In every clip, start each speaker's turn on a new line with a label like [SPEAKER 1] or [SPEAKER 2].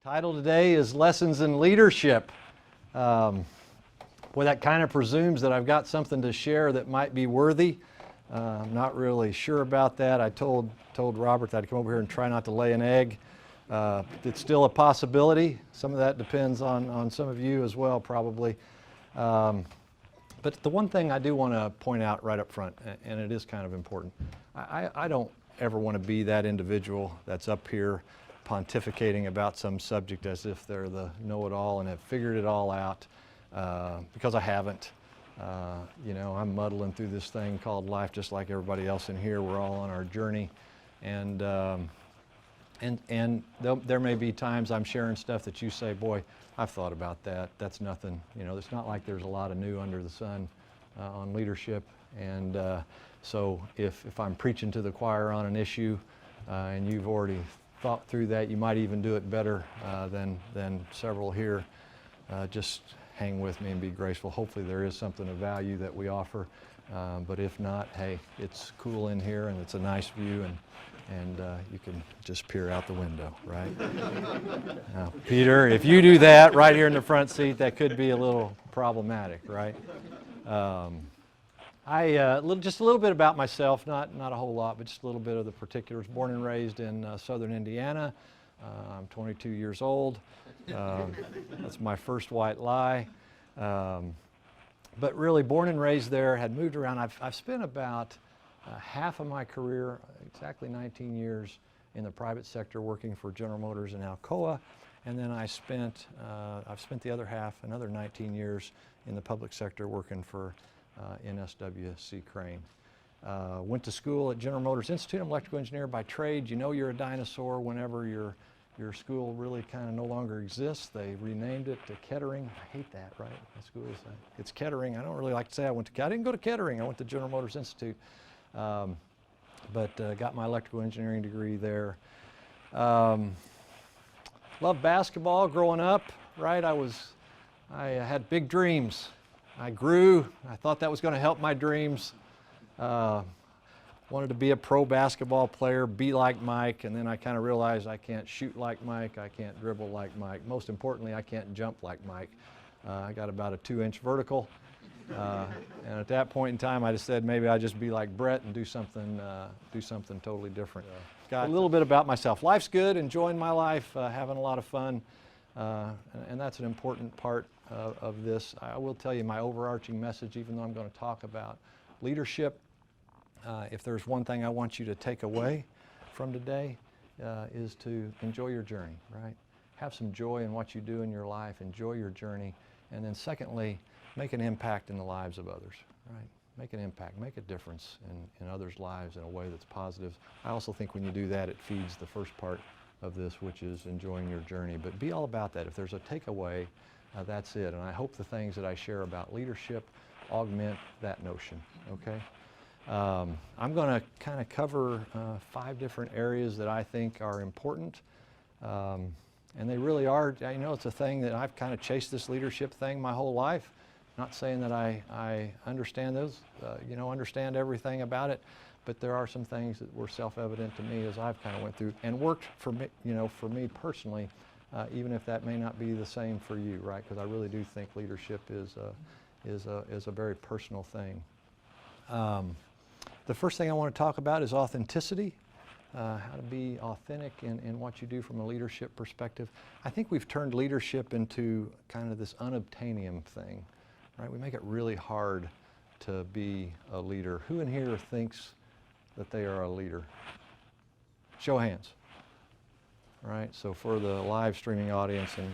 [SPEAKER 1] Title today is Lessons in Leadership. Boy, that kind of presumes that I've got something to share that might be worthy. I'm not really sure about that. I told Robert that I'd come over here and try not to lay an egg. It's still a possibility. Some of that depends on some of you as well, probably. But the one thing I do want to point out right up front, and it is kind of important, I don't ever want to be that individual that's up here pontificating about some subject as if they're the know-it-all and have figured it all out, because I haven't. I'm muddling through this thing called life just like everybody else in here. We're all on our journey, and there may be times I'm sharing stuff that you say, boy, I've thought about that. That's nothing. It's not like there's a lot of new under the sun on leadership. And so if I'm preaching to the choir on an issue and you've already thought through that, you might even do it better than several here. Just hang with me and be graceful. Hopefully there is something of value that we offer. But if not, hey, it's cool in here and it's a nice view, and you can just peer out the window, right? Now, Peter, if you do that right here in the front seat, that could be a little problematic, right? Just a little bit about myself, not a whole lot, but just a little bit of the particulars. Born and raised in southern Indiana. I'm 22 years old. That's my first white lie. But really, born and raised there, had moved around. I've spent about half of my career, exactly 19 years, in the private sector working for General Motors in Alcoa. And then I've spent the other half, another 19 years, in the public sector working for NSWC Crane. Went to school at General Motors Institute. I'm an electrical engineer by trade. You know you're a dinosaur whenever your school really kind of no longer exists. They renamed it to Kettering. I hate that, right? My school is, it's Kettering. I don't really like to say I didn't go to Kettering. I went to General Motors Institute. But got my electrical engineering degree there. Loved basketball growing up, right? I had big dreams. I grew. I thought that was going to help my dreams. Wanted to be a pro basketball player, be like Mike, and then I kind of realized I can't shoot like Mike, I can't dribble like Mike. Most importantly, I can't jump like Mike. I got about a 2-inch vertical. And at that point in time, I just said maybe I'd just be like Brett and do something totally different. Got a little bit about myself. Life's good, enjoying my life, having a lot of fun, and that's an important part of this. I will tell you my overarching message, even though I'm going to talk about leadership. If there's one thing I want you to take away from today, is to enjoy your journey, right? Have some joy in what you do in your life, enjoy your journey, and then secondly, make an impact in the lives of others, right? Make an impact, make a difference in others' lives in a way that's positive. I also think when you do that, it feeds the first part of this, which is enjoying your journey. But be all about that. If there's a takeaway, that's it. And I hope the things that I share about leadership augment that notion, okay? I'm going to kind of cover 5 different areas that I think are important. And they really are. It's a thing that I've kind of chased this leadership thing my whole life. Not saying that I understand those, understand everything about it, but there are some things that were self-evident to me as I've kind of went through and worked for me, for me personally, even if that may not be the same for you, right? Because I really do think leadership is a very personal thing. The first thing I want to talk about is authenticity. How to be authentic in what you do from a leadership perspective. I think we've turned leadership into kind of this unobtainium thing, right? We make it really hard to be a leader. Who in here thinks that they are a leader? Show of hands. Right, so for the live streaming audience, and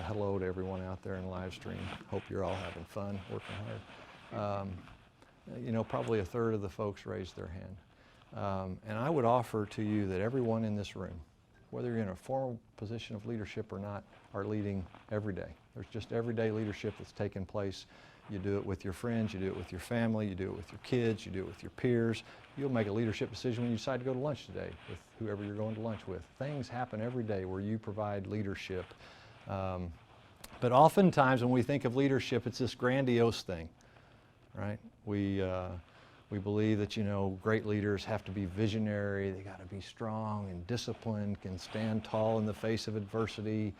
[SPEAKER 1] hello to everyone out there in live stream. Hope you're all having fun, working hard. Probably a third of the folks raised their hand. And I would offer to you that everyone in this room, whether you're in a formal position of leadership or not, are leading every day. There's just everyday leadership that's taking place. You do it with your friends, you do it with your family, you do it with your kids, you do it with your peers. You'll make a leadership decision when you decide to go to lunch today with whoever you're going to lunch with. Things happen every day where you provide leadership. But oftentimes when we think of leadership, it's this grandiose thing, right? We We believe that, great leaders have to be visionary. They got to be strong and disciplined, can stand tall in the face of adversity,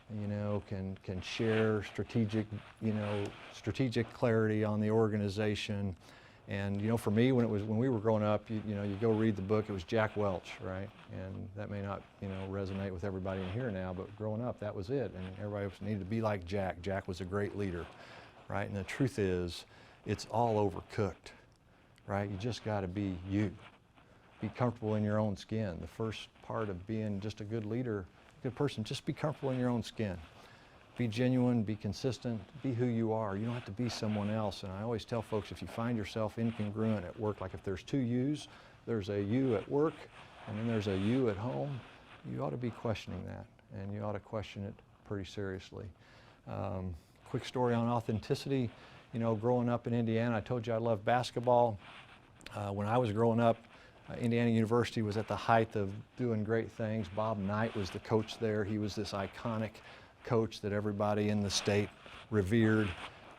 [SPEAKER 1] can share strategic clarity on the organization. And, for me, when we were growing up, you go read the book, it was Jack Welch, right? And that may not, resonate with everybody in here now, but growing up, that was it. And everybody else needed to be like Jack. Jack was a great leader, right? And the truth is, it's all overcooked, right? You just got to be you. Be comfortable in your own skin. The first part of being just a good leader, good person, just be comfortable in your own skin. Be genuine, be consistent, be who you are. You don't have to be someone else. And I always tell folks, if you find yourself incongruent at work, like if there's two yous, there's a you at work and then there's a you at home, you ought to be questioning that, and you ought to question it pretty seriously. Quick story on authenticity. Growing up in Indiana, I told you I love basketball. When I was growing up, Indiana University was at the height of doing great things. Bob Knight was the coach there. He was this iconic coach that everybody in the state revered,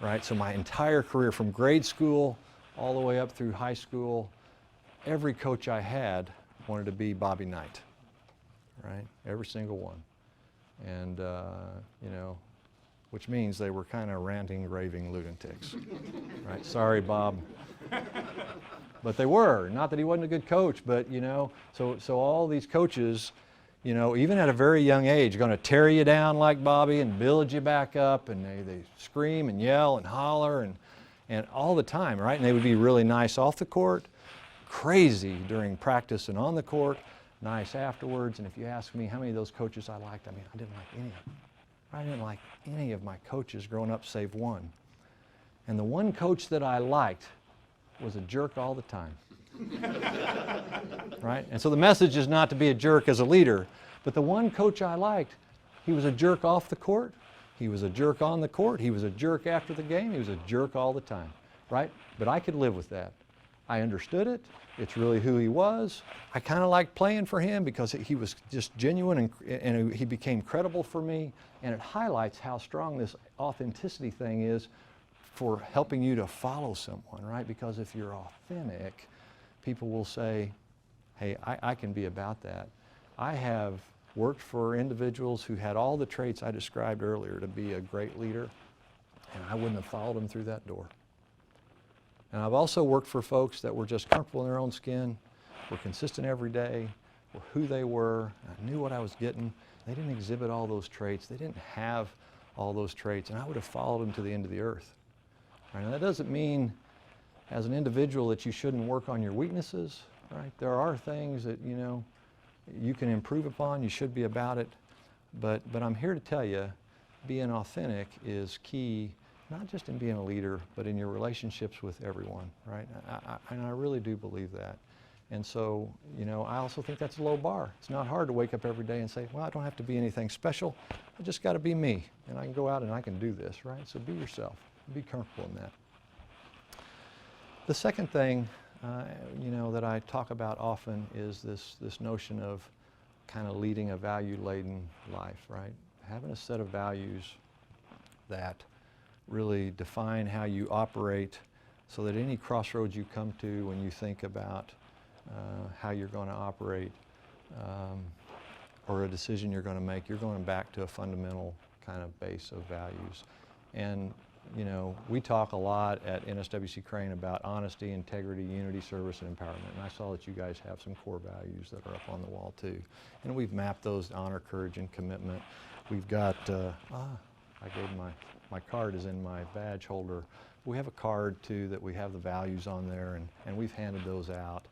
[SPEAKER 1] right? So my entire career, from grade school all the way up through high school, every coach I had wanted to be Bobby Knight, right? Every single one. And, which means they were kind of ranting, raving lunatics, right? Sorry, Bob. But they were. Not that he wasn't a good coach, but, so all these coaches, even at a very young age, going to tear you down like Bobby and build you back up, and they scream and yell and holler and all the time, right? And they would be really nice off the court, crazy during practice and on the court, nice afterwards. And if you ask me how many of those coaches I liked, I didn't like any of them. I didn't like any of my coaches growing up save one. And the one coach that I liked was a jerk all the time. Right? And so the message is not to be a jerk as a leader, but the one coach I liked, he was a jerk off the court, he was a jerk on the court, he was a jerk after the game, he was a jerk all the time, right? But I could live with that. I understood it. It's really who he was. I kind of liked playing for him because he was just genuine and he became credible for me, and it highlights how strong this authenticity thing is for helping you to follow someone, right? Because if you're authentic, people will say, hey, I can be about that. I have worked for individuals who had all the traits I described earlier to be a great leader, and I wouldn't have followed them through that door. And I've also worked for folks that were just comfortable in their own skin, were consistent every day, were who they were, I knew what I was getting. They didn't exhibit all those traits. They didn't have all those traits, and I would have followed them to the end of the earth. Right? And that doesn't mean as an individual that you shouldn't work on your weaknesses, right? There are things that, you can improve upon, you should be about it, but I'm here to tell you, being authentic is key, not just in being a leader, but in your relationships with everyone, right? And I really do believe that. And so, I also think that's a low bar. It's not hard to wake up every day and say, well, I don't have to be anything special, I just got to be me, and I can go out and I can do this, right? So be yourself, be comfortable in that. The second thing, that I talk about often is this notion of kind of leading a value-laden life, right? Having a set of values that really define how you operate so that any crossroads you come to when you think about how you're going to operate or a decision you're going to make, you're going back to a fundamental kind of base of values. And we talk a lot at NSWC Crane about honesty, integrity, unity, service, and empowerment. And I saw that you guys have some core values that are up on the wall too. And we've mapped those: honor, courage, and commitment. We've got, I gave my card is in my badge holder. We have a card too that we have the values on there, and we've handed those out.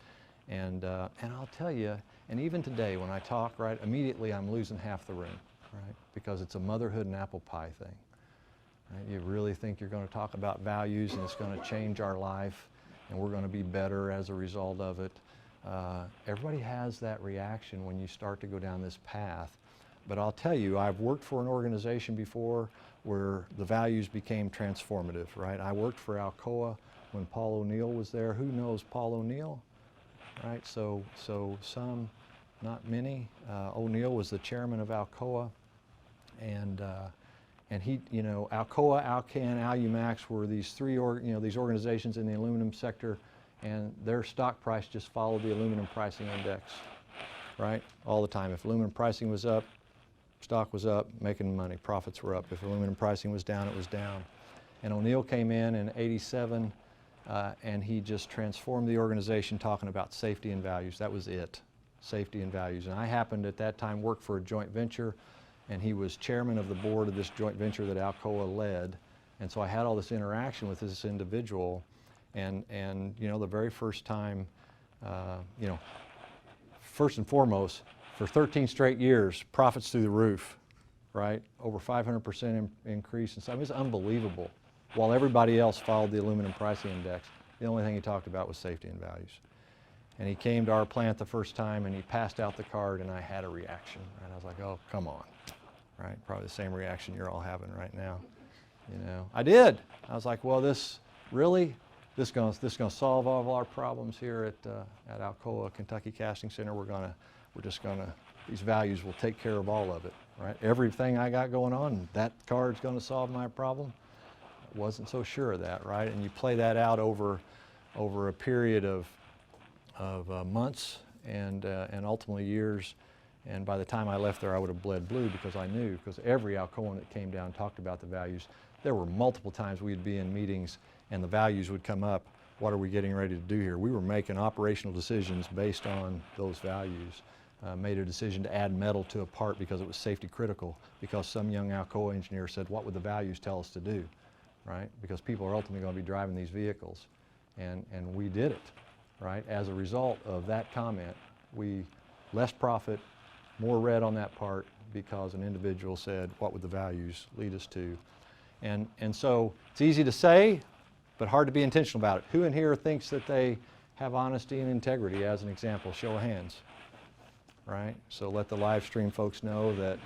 [SPEAKER 1] And I'll tell you, and even today when I talk, right, immediately I'm losing half the room, right? Because it's a motherhood and apple pie thing. Right? You really think you're going to talk about values and it's going to change our life and we're going to be better as a result of it. Everybody has that reaction when you start to go down this path. But I'll tell you, I've worked for an organization before where the values became transformative, right? I worked for Alcoa when Paul O'Neill was there. Who knows Paul O'Neill? Right? So some, not many. O'Neill was the chairman of Alcoa, and he, Alcoa, Alcan, Alumax were these three these organizations in the aluminum sector, and their stock price just followed the aluminum pricing index, right? All the time. If aluminum pricing was up, stock was up, making money, profits were up. If aluminum pricing was down, it was down. And O'Neill came in '87, and he just transformed the organization talking about safety and values. That was it, safety and values. And I happened at that time work for a joint venture, and he was chairman of the board of this joint venture that Alcoa led. And so I had all this interaction with this individual, and you know, the very first time, you know, first and foremost, for 13 straight years, profits through the roof, right? Over 500% increase. And so it was unbelievable. While everybody else followed the aluminum pricing index, the only thing he talked about was safety and values. And he came to our plant the first time and he passed out the card, and I had a reaction. And I was like, oh, come on, right? Probably the same reaction you're all having right now. You know, I did. I was like, well, this gonna solve all of our problems here at Alcoa Kentucky Casting Center. These values will take care of all of it, right? Everything I got going on, that card's gonna solve my problem. I wasn't so sure of that, right? And you play that out over a period of months and ultimately years. And by the time I left there, I would have bled blue, because I knew, because every Alcoan that came down talked about the values. There were multiple times we'd be in meetings and the values would come up. What are we getting ready to do here? We were making operational decisions based on those values. Made a decision to add metal to a part because it was safety critical, because some young Alcoa engineer said, what would the values tell us to do, right? Because people are ultimately going to be driving these vehicles. And we did it, right? As a result of that comment, less profit, more red on that part, because an individual said, what would the values lead us to? And so it's easy to say, but hard to be intentional about it. Who in here thinks that they have honesty and integrity, as an example? Show of hands, right? So let the live stream folks know that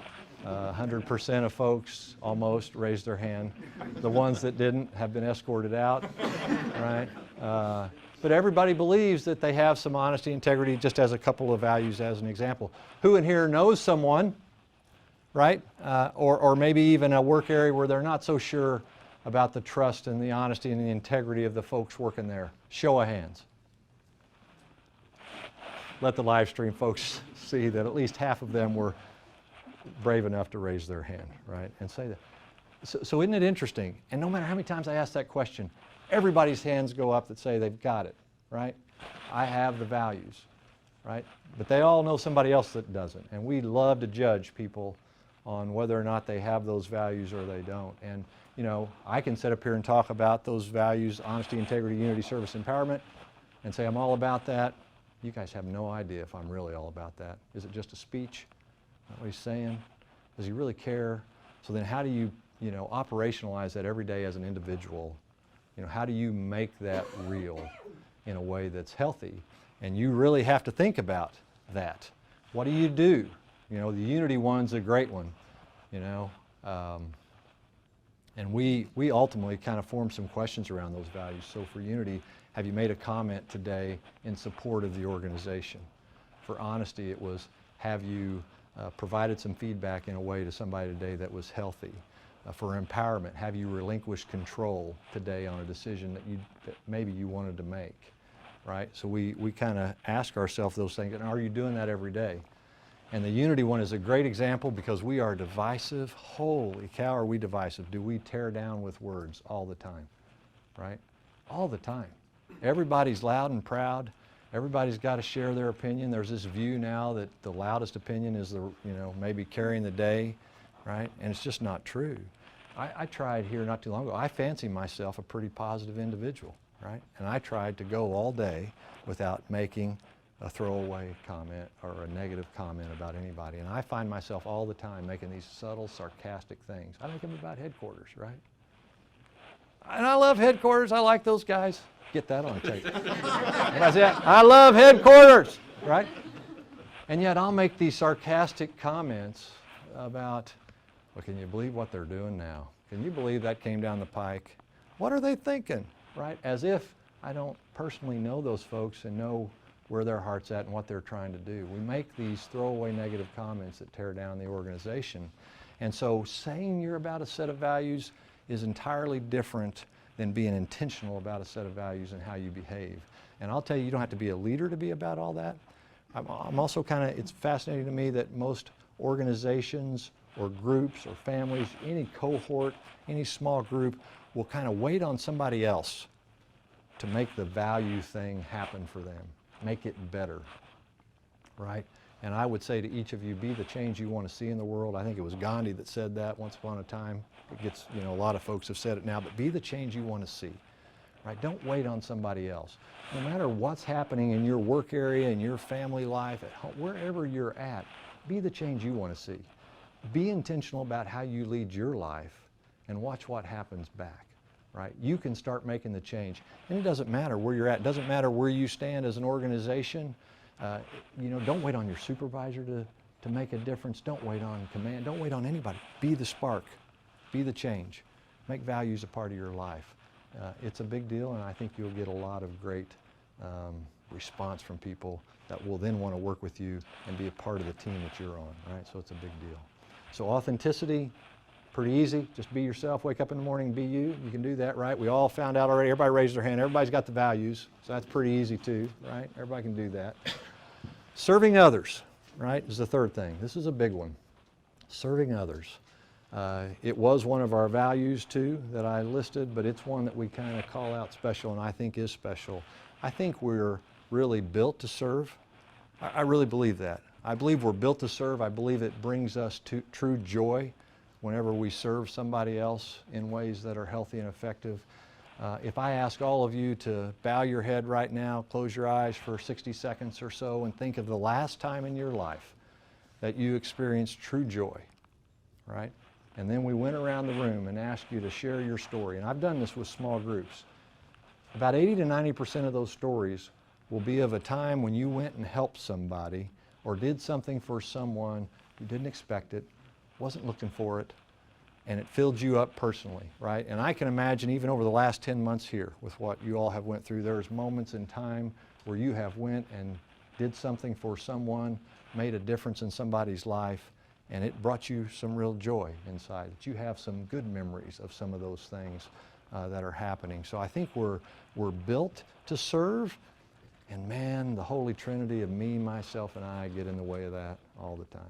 [SPEAKER 1] 100% of folks almost raised their hand. The ones that didn't have been escorted out, right? But everybody believes that they have some honesty, integrity, just as a couple of values as an example. Who in here knows someone, right? Or maybe even a work area where they're not so sure about the trust and the honesty and the integrity of the folks working there? Show of hands. Let the live stream folks see that at least half of them were brave enough to raise their hand, right? And say that. So isn't it interesting? And no matter how many times I ask that question, everybody's hands go up that say they've got it, right? I have the values, right? But they all know somebody else that doesn't. And we love to judge people on whether or not they have those values or they don't. And you know, I can sit up here and talk about those values, honesty, integrity, unity, service, empowerment, and say I'm all about that. You guys have no idea if I'm really all about that. Is it just a speech? Is that what he's saying? Does he really care? So then how do you operationalize that every day as an individual? You know, how do you make that real in a way that's healthy? And you really have to think about that. What do you do? You know, the unity one's a great one, you know. And we ultimately kind of formed some questions around those values. So for unity, have you made a comment today in support of the organization? For honesty, it was, have you provided some feedback in a way to somebody today that was healthy? For empowerment, have you relinquished control today on a decision that maybe you wanted to make, right? So we kind of ask ourselves those things, and are you doing that every day? And the unity one is a great example because we are divisive. Holy cow, are we divisive? Do we tear down with words all the time, right? All the time. Everybody's loud and proud. Everybody's got to share their opinion. There's this view now that the loudest opinion is maybe carrying the day, right? And it's just not true. I tried here not too long ago. I fancy myself a pretty positive individual, right? And I tried to go all day without making a throwaway comment or a negative comment about anybody. And I find myself all the time making these subtle, sarcastic things. I make them about headquarters, right? And I love headquarters. I like those guys. Get that on tape. I love headquarters, right? And yet I'll make these sarcastic comments about, well, can you believe what they're doing now? Can you believe that came down the pike? What are they thinking, right? As if I don't personally know those folks and know where their heart's at and what they're trying to do. We make these throwaway negative comments that tear down the organization. And so saying you're about a set of values is entirely different than being intentional about a set of values and how you behave. And I'll tell you, you don't have to be a leader to be about all that. I'm also it's fascinating to me that most organizations or groups or families, any cohort, any small group will kind of wait on somebody else to make the value thing happen for them, make it better, right? And I would say to each of you, be the change you want to see in the world. I think it was Gandhi that said that once upon a time. It gets, a lot of folks have said it now, but be the change you want to see, right? Don't wait on somebody else. No matter what's happening in your work area, in your family life, at home, wherever you're at, be the change you want to see. Be intentional about how you lead your life and watch what happens back, right? You can start making the change. And it doesn't matter where you're at. It doesn't matter where you stand as an organization. Don't wait on your supervisor to make a difference. Don't wait on command. Don't wait on anybody. Be the spark. Be the change. Make values a part of your life. It's a big deal, and I think you'll get a lot of great response from people that will then want to work with you and be a part of the team that you're on, right? So it's a big deal. So authenticity, pretty easy. Just be yourself. Wake up in the morning, be you. You can do that, right? We all found out already. Everybody raised their hand. Everybody's got the values, so that's pretty easy too, right? Everybody can do that. Serving others, right, is the third thing. This is a big one. Serving others. It was one of our values too that I listed, but it's one that we kind of call out special and I think is special. I think we're really built to serve. I really believe that. I believe we're built to serve. I believe it brings us to true joy whenever we serve somebody else in ways that are healthy and effective. If I ask all of you to bow your head right now, close your eyes for 60 seconds or so, and think of the last time in your life that you experienced true joy, right? And then we went around the room and asked you to share your story. And I've done this with small groups. About 80 to 90% of those stories will be of a time when you went and helped somebody or did something for someone who didn't expect it, wasn't looking for it, and it filled you up personally, right? And I can imagine even over the last 10 months here with what you all have went through, there's moments in time where you have went and did something for someone, made a difference in somebody's life, and it brought you some real joy inside, that you have some good memories of some of those things that are happening. So I think we're built to serve, and man, the Holy Trinity of me, myself, and I get in the way of that all the time.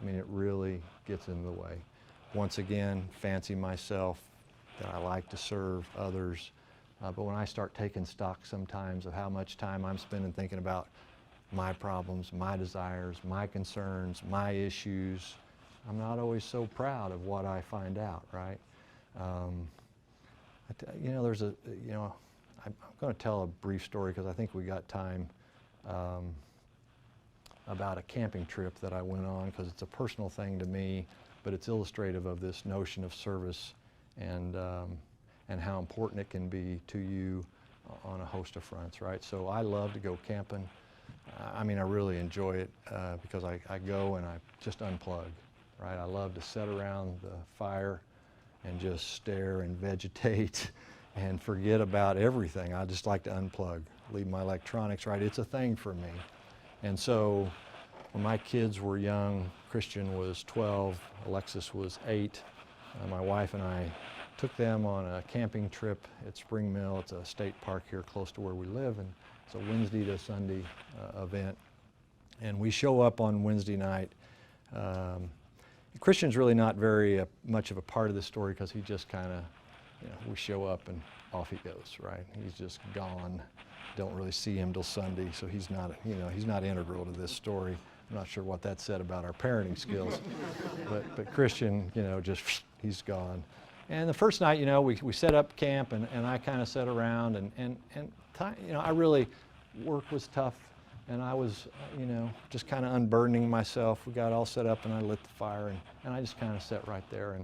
[SPEAKER 1] I mean, it really gets in the way. Once again, fancy myself that I like to serve others, but when I start taking stock sometimes of how much time I'm spending thinking about my problems, my desires, my concerns, my issues, I'm not always so proud of what I find out, right? I'm going to tell a brief story because I think we got time about a camping trip that I went on because it's a personal thing to me, but it's illustrative of this notion of service and how important it can be to you on a host of fronts, right? So I love to go camping. I mean, I really enjoy it because I go and I just unplug, right? I love to sit around the fire and just stare and vegetate and forget about everything. I just like to unplug, leave my electronics, right? It's a thing for me. And so when my kids were young, Christian was 12, Alexis was 8, my wife and I took them on a camping trip at Spring Mill. It's a state park here close to where we live, and it's a Wednesday to Sunday event. And we show up on Wednesday night. Christian's really not very much of a part of this story because he just kind of, we show up and off he goes, right? He's just gone. Don't really see him till Sunday, so he's not, he's not integral to this story. I'm not sure what that said about our parenting skills, but Christian, just he's gone. And the first night, we set up camp, and I kind of sat around, and I really, work was tough, and I was, just kind of unburdening myself. We got all set up, and I lit the fire, and I just kind of sat right there.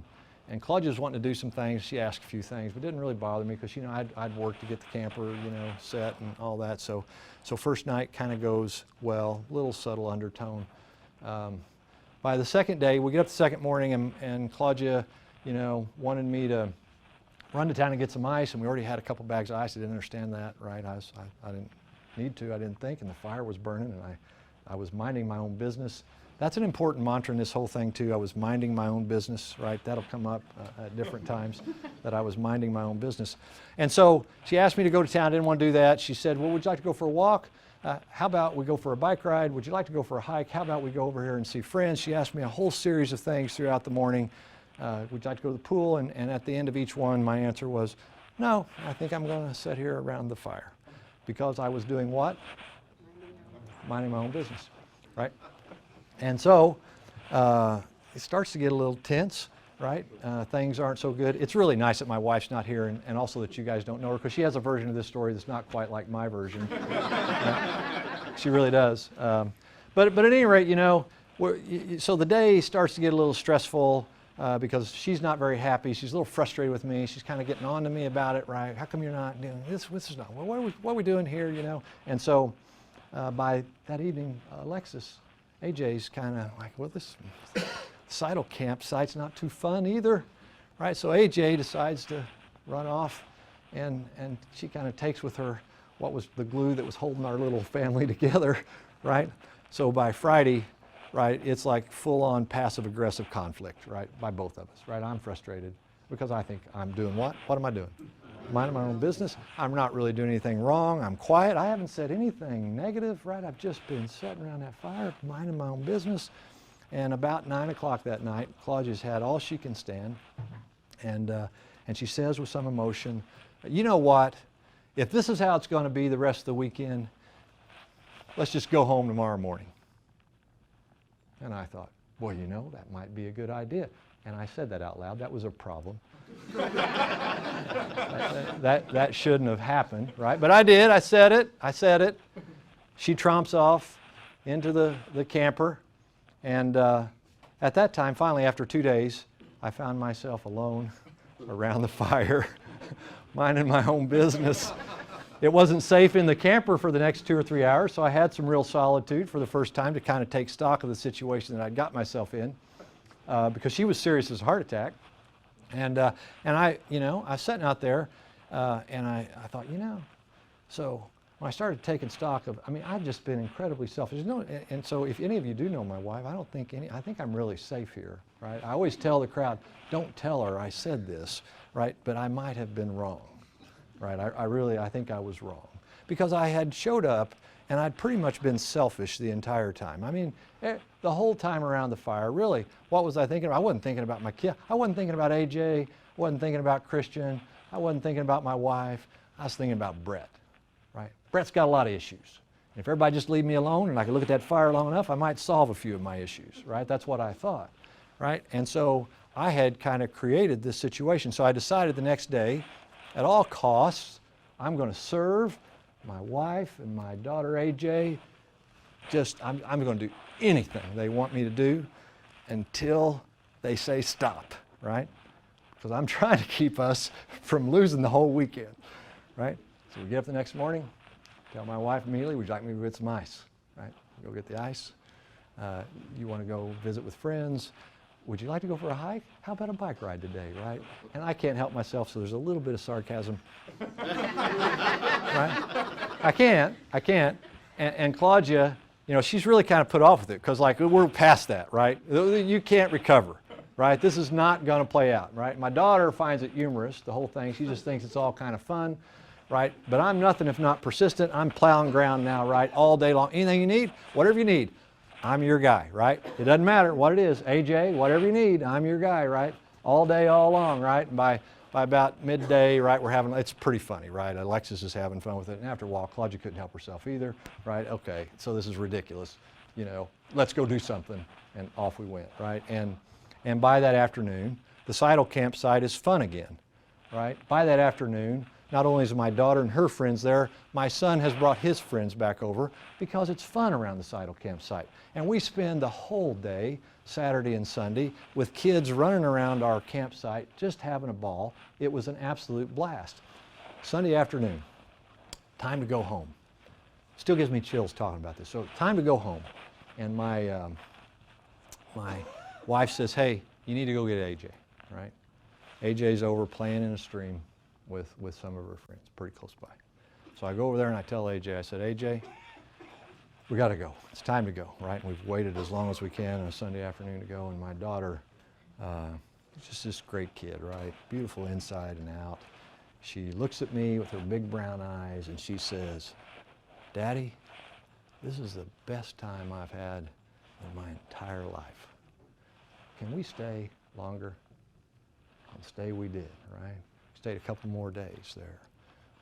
[SPEAKER 1] And Claudia was wanting to do some things. She asked a few things, but it didn't really bother me because, I'd worked to get the camper, set and all that. So first night kind of goes well, little subtle undertone. By the second day, we get up the second morning, and Claudia, wanted me to run to town and get some ice, and we already had a couple bags of ice. I didn't understand that, right? I didn't need to. I didn't think, and the fire was burning, and I was minding my own business. That's an important mantra in this whole thing too. I was minding my own business, right? That'll come up at different times, that I was minding my own business. And so she asked me to go to town. I didn't want to do that. She said, well, would you like to go for a walk? How about we go for a bike ride? Would you like to go for a hike? How about we go over here and see friends? She asked me a whole series of things throughout the morning. Would you like to go to the pool? And at the end of each one, my answer was, no, I think I'm going to sit here around the fire. Because I was doing what? Minding my own business, right? And so it starts to get a little tense, right? Things aren't so good. It's really nice that my wife's not here, and also that you guys don't know her, because she has a version of this story that's not quite like my version. She really does. But at any rate, you know, so the day starts to get a little stressful because she's not very happy. She's a little frustrated with me. She's kind of getting on to me about it, right? How come you're not doing this? This is not, well, what are we doing here, you know? And so by that evening, Alexis, AJ's kind of like, well, this Seidel campsite's not too fun either, right? So AJ decides to run off, and she kind of takes with her what was the glue that was holding our little family together, right? So by Friday, right, it's like full-on passive-aggressive conflict, right, by both of us, right? I'm frustrated because I think I'm doing what? What am I doing? Minding my own business. I'm not really doing anything wrong. I'm quiet. I haven't said anything negative, right? I've just been sitting around that fire, minding my own business. And about 9 o'clock that night, Claudia's had all she can stand. And she says with some emotion, you know what? If this is how it's going to be the rest of the weekend, let's just go home tomorrow morning. And I thought, boy, you know, that might be a good idea. And I said that out loud. That was a problem. that shouldn't have happened, right? But I did. I said it. She tromps off into the camper. And at that time, finally, after 2 days, I found myself alone around the fire, minding my own business. It wasn't safe in the camper for the next 2 or 3 hours, so I had some real solitude for the first time to kind of take stock of the situation that I'd got myself in, because she was serious as a heart attack. And I, you know, I was sitting out there, and I thought, you know, so when I started taking stock of, I mean, I've just been incredibly selfish. And so if any of you do know my wife, I think I'm really safe here, right? I always tell the crowd, don't tell her I said this, right? But I might have been wrong, right? I think I was wrong. Because I had showed up and I'd pretty much been selfish the entire time. I mean, the whole time around the fire, really, what was I thinking about? I wasn't thinking about my kid. I wasn't thinking about AJ. I wasn't thinking about Christian. I wasn't thinking about my wife. I was thinking about Brett, right? Brett's got a lot of issues. And if everybody just leave me alone and I could look at that fire long enough, I might solve a few of my issues, right? That's what I thought, right? And so I had kind of created this situation. So I decided the next day, at all costs, I'm going to serve my wife and my daughter AJ. I'm going to do anything they want me to do until they say stop, right? Because I'm trying to keep us from losing the whole weekend, right? So we get up the next morning, tell my wife immediately, would you like me to go get some ice, right? Go get the ice. You want to go visit with friends? Would you like to go for a hike? How about a bike ride today, right? And I can't help myself, so there's a little bit of sarcasm. Right? I can't. And Claudia, you know, she's really kind of put off with it because, like, we're past that, right? You can't recover, right? This is not going to play out, right? My daughter finds it humorous, the whole thing. She just thinks it's all kind of fun, right? But I'm nothing if not persistent. I'm plowing ground now, right, all day long. Anything you need, whatever you need, I'm your guy, right? It doesn't matter what it is. AJ, whatever you need, I'm your guy, right? All day, all long, right? And by about midday, right, it's pretty funny, right? Alexis is having fun with it. And after a while, Claudia couldn't help herself either, right? Okay, so this is ridiculous. You know, let's go do something. And off we went, right? And by that afternoon, the Seidel campsite is fun again, right? By that afternoon, not only is my daughter and her friends there, my son has brought his friends back over because it's fun around the Seidel campsite. And we spend the whole day, Saturday and Sunday, with kids running around our campsite, just having a ball. It was an absolute blast. Sunday afternoon, time to go home. Still gives me chills talking about this. So time to go home. And my wife says, hey, you need to go get AJ, right? AJ's over playing in a stream with some of her friends, pretty close by. So I go over there and I tell AJ, I said, AJ, we got to go. It's time to go, right? And we've waited as long as we can on a Sunday afternoon to go. And my daughter, just this great kid, right? Beautiful inside and out. She looks at me with her big brown eyes and she says, "Daddy, this is the best time I've had in my entire life. Can we stay longer?" And stay we did, right? Stayed a couple more days there.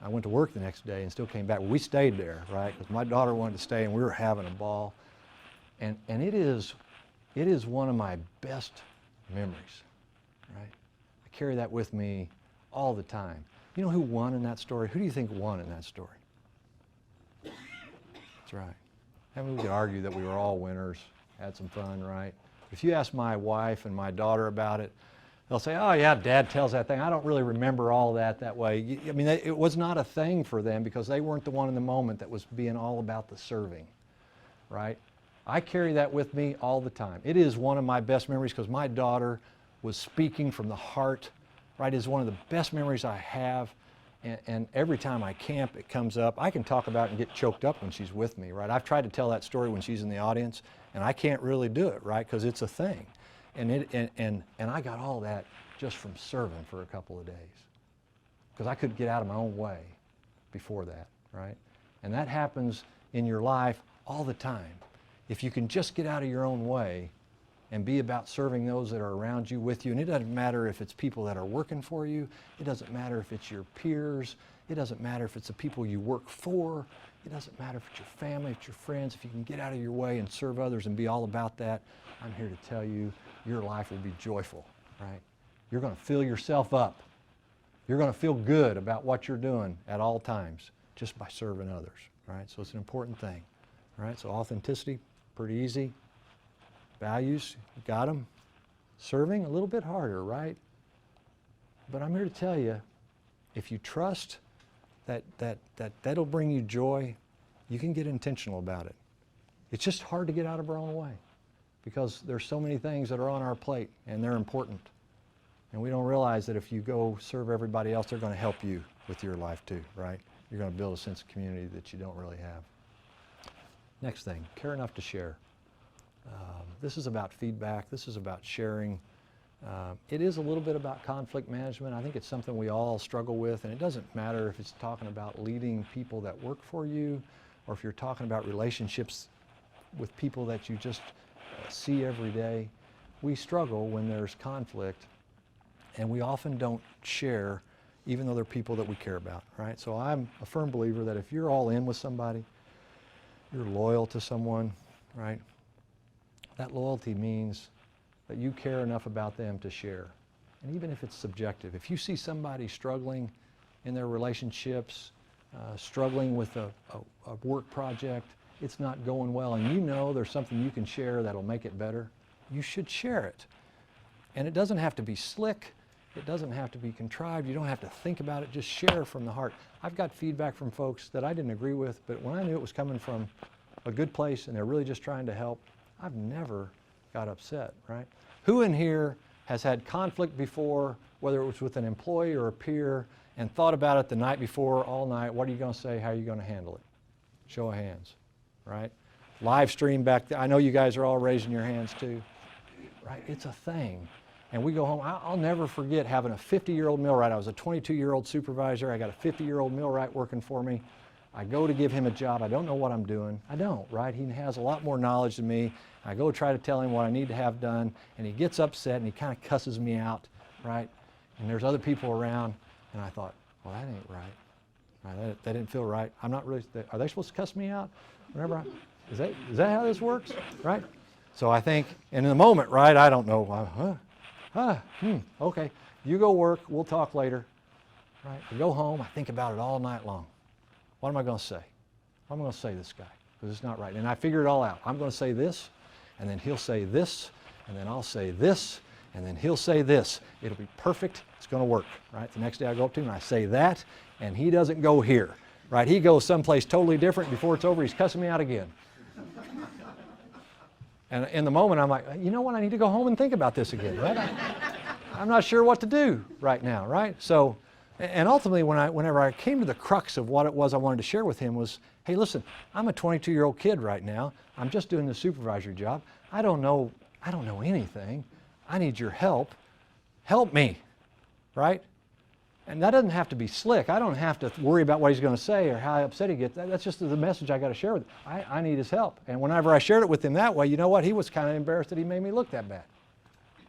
[SPEAKER 1] I went to work the next day and still came back. We stayed there, right? Because my daughter wanted to stay and we were having a ball. And it is one of my best memories, right? I carry that with me all the time. You know who won in that story? Who do you think won in that story? That's right. I mean, we could argue that we were all winners, had some fun, right? If you ask my wife and my daughter about it, they'll say, "Oh yeah, Dad tells that thing. I don't really remember all that way." I mean, it was not a thing for them because they weren't the one in the moment that was being all about the serving, right? I carry that with me all the time. It is one of my best memories because my daughter was speaking from the heart, right? It is one of the best memories I have. And every time I camp, it comes up. I can talk about it and get choked up when she's with me, right? I've tried to tell that story when she's in the audience, and I can't really do it, right? Because it's a thing. And I got all that just from serving for a couple of days. Because I couldn't get out of my own way before that, right? And that happens in your life all the time. If you can just get out of your own way and be about serving those that are around you, with you, and it doesn't matter if it's people that are working for you, it doesn't matter if it's your peers, it doesn't matter if it's the people you work for, it doesn't matter if it's your family, if it's your friends, if you can get out of your way and serve others and be all about that, I'm here to tell you, your life will be joyful, right? You're going to fill yourself up. You're going to feel good about what you're doing at all times just by serving others, right? So it's an important thing, right? So authenticity, pretty easy. Values, you got them. Serving, a little bit harder, right? But I'm here to tell you, if you trust that'll bring you joy, you can get intentional about it. It's just hard to get out of our own way because there's so many things that are on our plate and they're important. And we don't realize that if you go serve everybody else, they're going to help you with your life too, right? You're going to build a sense of community that you don't really have. Next thing, care enough to share. This is about feedback. This is about sharing. It is a little bit about conflict management. I think it's something we all struggle with, and it doesn't matter if it's talking about leading people that work for you or if you're talking about relationships with people that you just see every day. We struggle when there's conflict, and we often don't share even though they're people that we care about, right? So I'm a firm believer that if you're all in with somebody, you're loyal to someone, right? That loyalty means that you care enough about them to share. And even if it's subjective, if you see somebody struggling in their relationships, struggling with a work project, it's not going well, and you know there's something you can share that'll make it better, you should share it. And it doesn't have to be slick. It doesn't have to be contrived. You don't have to think about it. Just share from the heart. I've got feedback from folks that I didn't agree with, but when I knew it was coming from a good place and they're really just trying to help, I've never got upset, right? Who in here has had conflict before, whether it was with an employee or a peer, and thought about it the night before, all night? What are you going to say? How are you going to handle it? Show of hands, right? Live stream back there. I know you guys are all raising your hands too, right? It's a thing. And we go home. I'll never forget having a 50-year-old millwright. I was a 22-year-old supervisor. I got a 50-year-old millwright working for me. I go to give him a job. I don't know what I'm doing. I don't, right? He has a lot more knowledge than me. I go try to tell him what I need to have done, and he gets upset, and he kind of cusses me out, right? And there's other people around, and I thought, well, that ain't right. That didn't feel right. I'm not really, are they supposed to cuss me out? Is that how this works, right? So I think, and in the moment, right, I don't know, okay, you go work, we'll talk later, right? I go home, I think about it all night long. What am I going to say? What am I going to say to this guy? Because it's not right. And I figure it all out. I'm going to say this, and then he'll say this, and then I'll say this, and then he'll say this. It'll be perfect. It's going to work, right? The next day I go up to him and I say that, and he doesn't go here, right? He goes someplace totally different. Before it's over, he's cussing me out again. And in the moment, I'm like, you know what? I need to go home and think about this again, right? I'm not sure what to do right now, right? So And ultimately, whenever I came to the crux of what it was I wanted to share with him was, hey, listen, I'm a 22-year-old kid right now. I'm just doing the supervisory job. I don't know anything. I need your help. Help me, right? And that doesn't have to be slick. I don't have to worry about what he's going to say or how upset he gets. That's just the message I got to share with him. I need his help. And whenever I shared it with him that way, you know what? He was kind of embarrassed that he made me look that bad,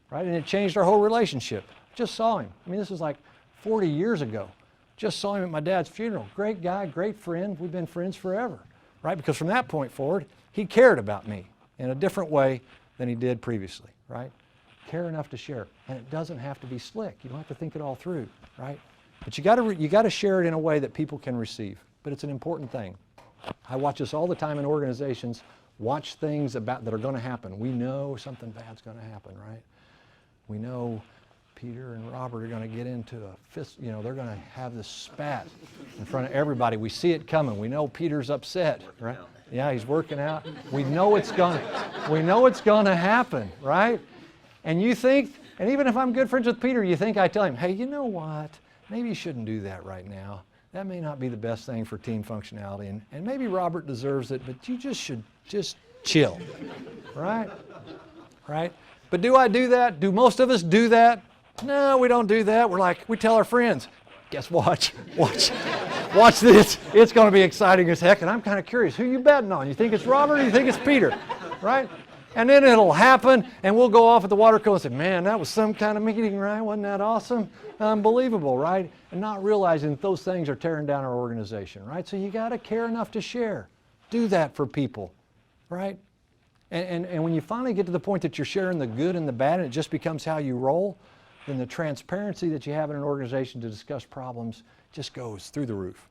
[SPEAKER 1] right? And it changed our whole relationship. Just saw him. I mean, this was like 40 years ago. Just saw him at my dad's funeral. Great guy, great friend. We've been friends forever, right? Because from that point forward, he cared about me in a different way than he did previously, right? Care enough to share. And it doesn't have to be slick. You don't have to think it all through, right? But you got to share it in a way that people can receive. But it's an important thing. I watch this all the time in organizations, watch things that are going to happen. We know something bad's going to happen, right? We know Peter and Robert are going to get into a fist, they're going to have this spat in front of everybody. We see it coming. We know Peter's upset, right? Yeah, he's working out. We know it's going to happen, right? And you think, and even if I'm good friends with Peter, you think I tell him, hey, you know what? Maybe you shouldn't do that right now. That may not be the best thing for team functionality. And maybe Robert deserves it, but you just should just chill, right? Right? But do I do that? Do most of us do that? No, we don't do that. We tell our friends, guess what? Watch this. It's going to be exciting as heck. And I'm kind of curious, who you betting on? You think it's Robert or you think it's Peter? Right? And then it'll happen, and we'll go off at the water cooler and say, man, that was some kind of meeting, right? Wasn't that awesome? Unbelievable, right? And not realizing that those things are tearing down our organization, right? So you got to care enough to share. Do that for people, right? And when you finally get to the point that you're sharing the good and the bad, and it just becomes how you roll, then the transparency that you have in an organization to discuss problems just goes through the roof.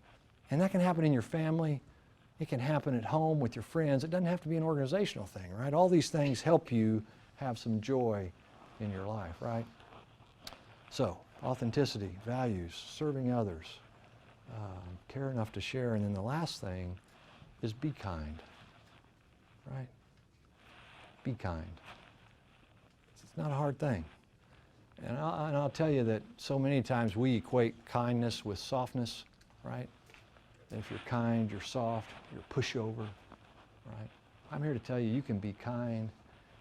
[SPEAKER 1] And that can happen in your family. It can happen at home with your friends. It doesn't have to be an organizational thing, right? All these things help you have some joy in your life, right? So, authenticity, values, serving others, care enough to share. And then the last thing is be kind, right? Be kind. It's not a hard thing. And I'll tell you that so many times we equate kindness with softness, right? If you're kind, you're soft, you're a pushover, right? I'm here to tell you, you can be kind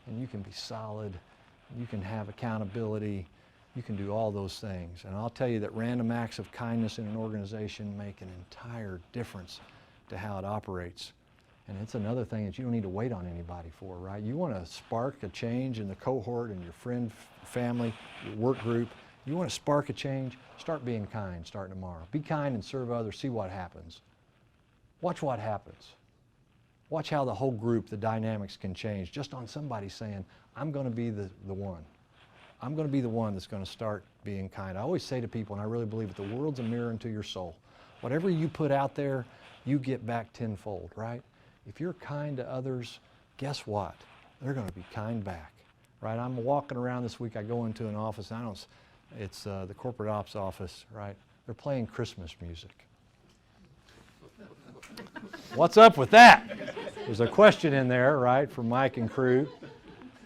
[SPEAKER 1] and you can be solid, you can have accountability, you can do all those things. And I'll tell you that random acts of kindness in an organization make an entire difference to how it operates. And it's another thing that you don't need to wait on anybody for, right? You want to spark a change in the cohort and your friend, family, your work group. You want to spark a change, start being kind starting tomorrow. Be kind and serve others, see what happens. Watch what happens. Watch how the whole group, the dynamics can change just on somebody saying, I'm going to be the one. I'm going to be the one that's going to start being kind. I always say to people, and I really believe it, the world's a mirror into your soul. Whatever you put out there, you get back tenfold, right? If you're kind to others, guess what? They're going to be kind back, right? I'm walking around this week. I go into an office. It's the corporate ops office, right? They're playing Christmas music. What's up with that? There's a question in there, right, for Mike and crew,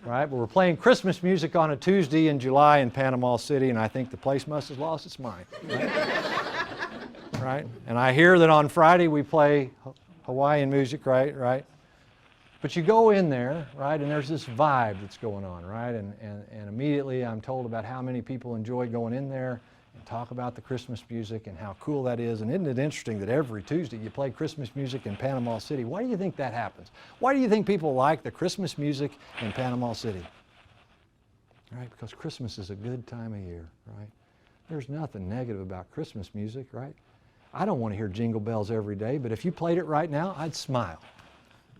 [SPEAKER 1] right? But we're playing Christmas music on a Tuesday in July in Panama City, and I think the place must have lost its mind, right? Right? And I hear that on Friday we play Hawaiian music, right? But you go in there, right, and there's this vibe that's going on, right? And immediately I'm told about how many people enjoy going in there and talk about the Christmas music and how cool that is. And isn't it interesting that every Tuesday you play Christmas music in Panama City? Why do you think that happens? Why do you think people like the Christmas music in Panama City? Right? Because Christmas is a good time of year, right? There's nothing negative about Christmas music, right? I don't want to hear jingle bells every day, but if you played it right now, I'd smile.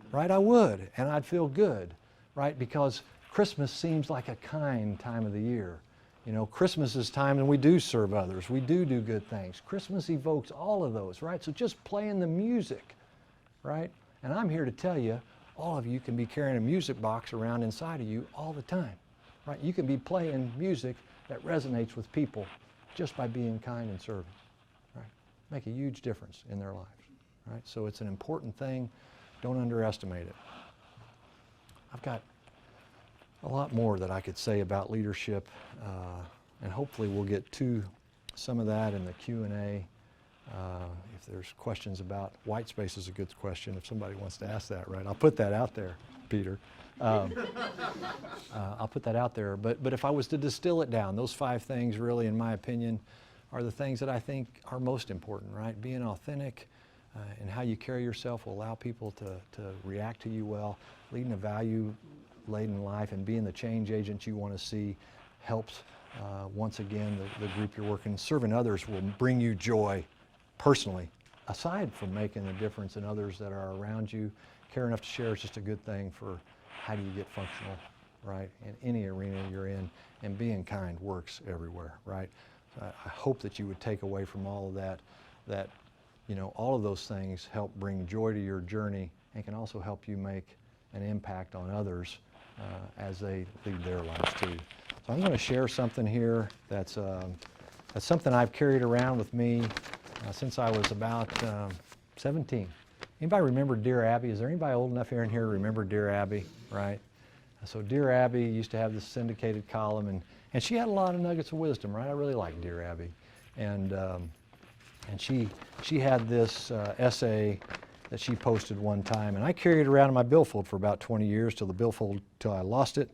[SPEAKER 1] Right, I would, and I'd feel good, right? Because Christmas seems like a kind time of the year. You know, Christmas is time when we do serve others. We do good things. Christmas evokes all of those, right? So just playing the music, right? And I'm here to tell you, all of you can be carrying a music box around inside of you all the time, right? You can be playing music that resonates with people just by being kind and serving, right? Make a huge difference in their lives, right? So it's an important thing. Don't underestimate it. I've got a lot more that I could say about leadership, and hopefully we'll get too some of that in the Q&A. If there's questions about white space is a good question. If somebody wants to ask that, right? I'll put that out there, Peter. I'll put that out there. But if I was to distill it down, those 5 things really, in my opinion, are the things that I think are most important, right? Being authentic and how you carry yourself will allow people to react to you well. Leading a value-laden life and being the change agent you want to see helps, once again, the group you're working. Serving others will bring you joy personally, aside from making a difference in others that are around you. Care enough to share is just a good thing for how do you get functional, right, in any arena you're in. And being kind works everywhere, right? I hope that you would take away from all of that, you know, all of those things help bring joy to your journey and can also help you make an impact on others as they lead their lives too. So I'm going to share something here that's something I've carried around with me since I was about 17. Anybody remember Dear Abby? Is there anybody old enough here in here to remember Dear Abby, right? So Dear Abby used to have this syndicated column, and she had a lot of nuggets of wisdom, right? I really liked Dear Abby. And she had this essay that she posted one time, and I carried it around in my billfold for about 20 years till I lost it.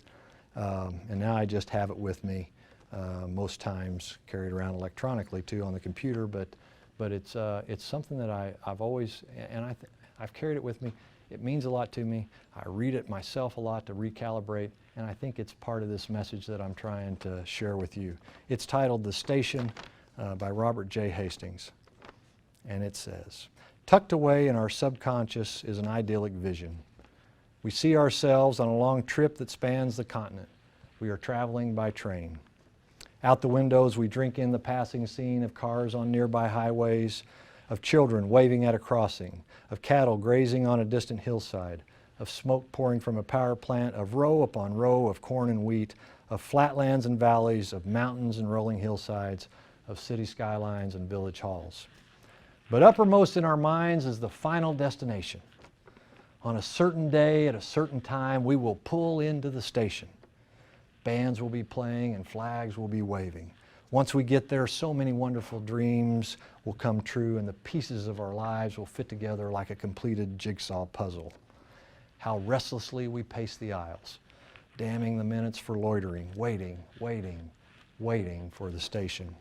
[SPEAKER 1] And now I just have it with me most times, carried around electronically too on the computer, but it's something that I've always, and I've carried it with me. It means a lot to me. I read it myself a lot to recalibrate, and I think it's part of this message that I'm trying to share with you. It's titled The Station by Robert J. Hastings, and it says, "Tucked away in our subconscious is an idyllic vision. We see ourselves on a long trip that spans the continent. We are traveling by train. Out the windows we drink in the passing scene of cars on nearby highways, of children waving at a crossing, of cattle grazing on a distant hillside, of smoke pouring from a power plant, of row upon row of corn and wheat, of flatlands and valleys, of mountains and rolling hillsides, of city skylines and village halls. But uppermost in our minds is the final destination. On a certain day at a certain time, we will pull into the station. Bands will be playing and flags will be waving. Once we get there, so many wonderful dreams will come true and the pieces of our lives will fit together like a completed jigsaw puzzle. How restlessly we pace the aisles, damning the minutes for loitering, waiting for the station.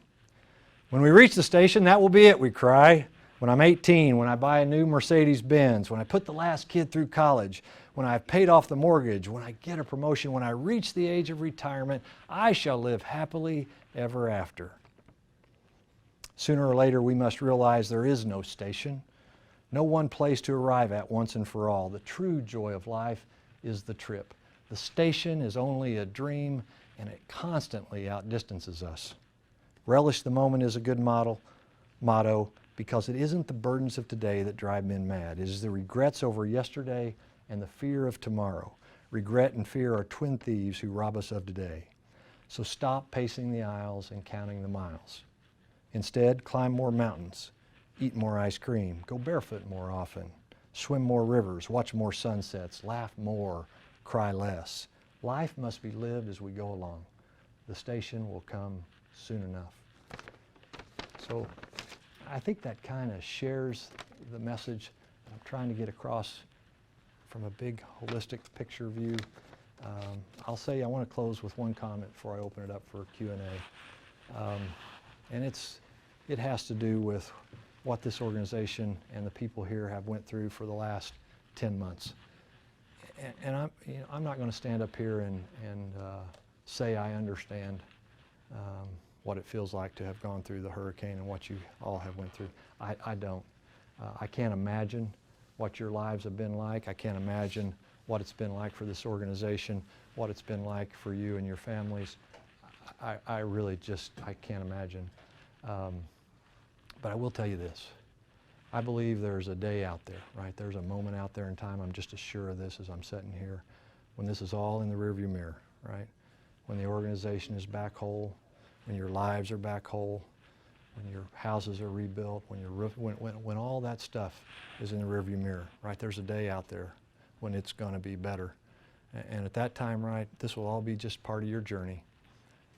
[SPEAKER 1] When we reach the station, that will be it, we cry. When I'm 18, when I buy a new Mercedes-Benz, when I put the last kid through college, when I've paid off the mortgage, when I get a promotion, when I reach the age of retirement, I shall live happily ever after. Sooner or later, we must realize there is no station, no one place to arrive at once and for all. The true joy of life is the trip. The station is only a dream, and it constantly outdistances us. Relish the moment is a good motto, because it isn't the burdens of today that drive men mad. It is the regrets over yesterday and the fear of tomorrow. Regret and fear are twin thieves who rob us of today. So stop pacing the aisles and counting the miles. Instead, climb more mountains, eat more ice cream, go barefoot more often, swim more rivers, watch more sunsets, laugh more, cry less. Life must be lived as we go along. The station will come soon enough. So I think that kind of shares the message I'm trying to get across from a big holistic picture view. I'll say I want to close with one comment before I open it up for Q&A. And it has to do with what this organization and the people here have went through for the last 10 months. And I'm not going to stand up here and say I understand what it feels like to have gone through the hurricane and what you all have went through. I don't. I can't imagine what your lives have been like. I can't imagine what it's been like for this organization, what it's been like for you and your families. I really just, I can't imagine. But I will tell you this. I believe there's a day out there, right? There's a moment out there in time, I'm just as sure of this as I'm sitting here, when this is all in the rearview mirror, right? When the organization is back whole, when your lives are back whole, when your houses are rebuilt, when all that stuff is in the rearview mirror, right? There's a day out there when it's going to be better. And at that time, right, this will all be just part of your journey.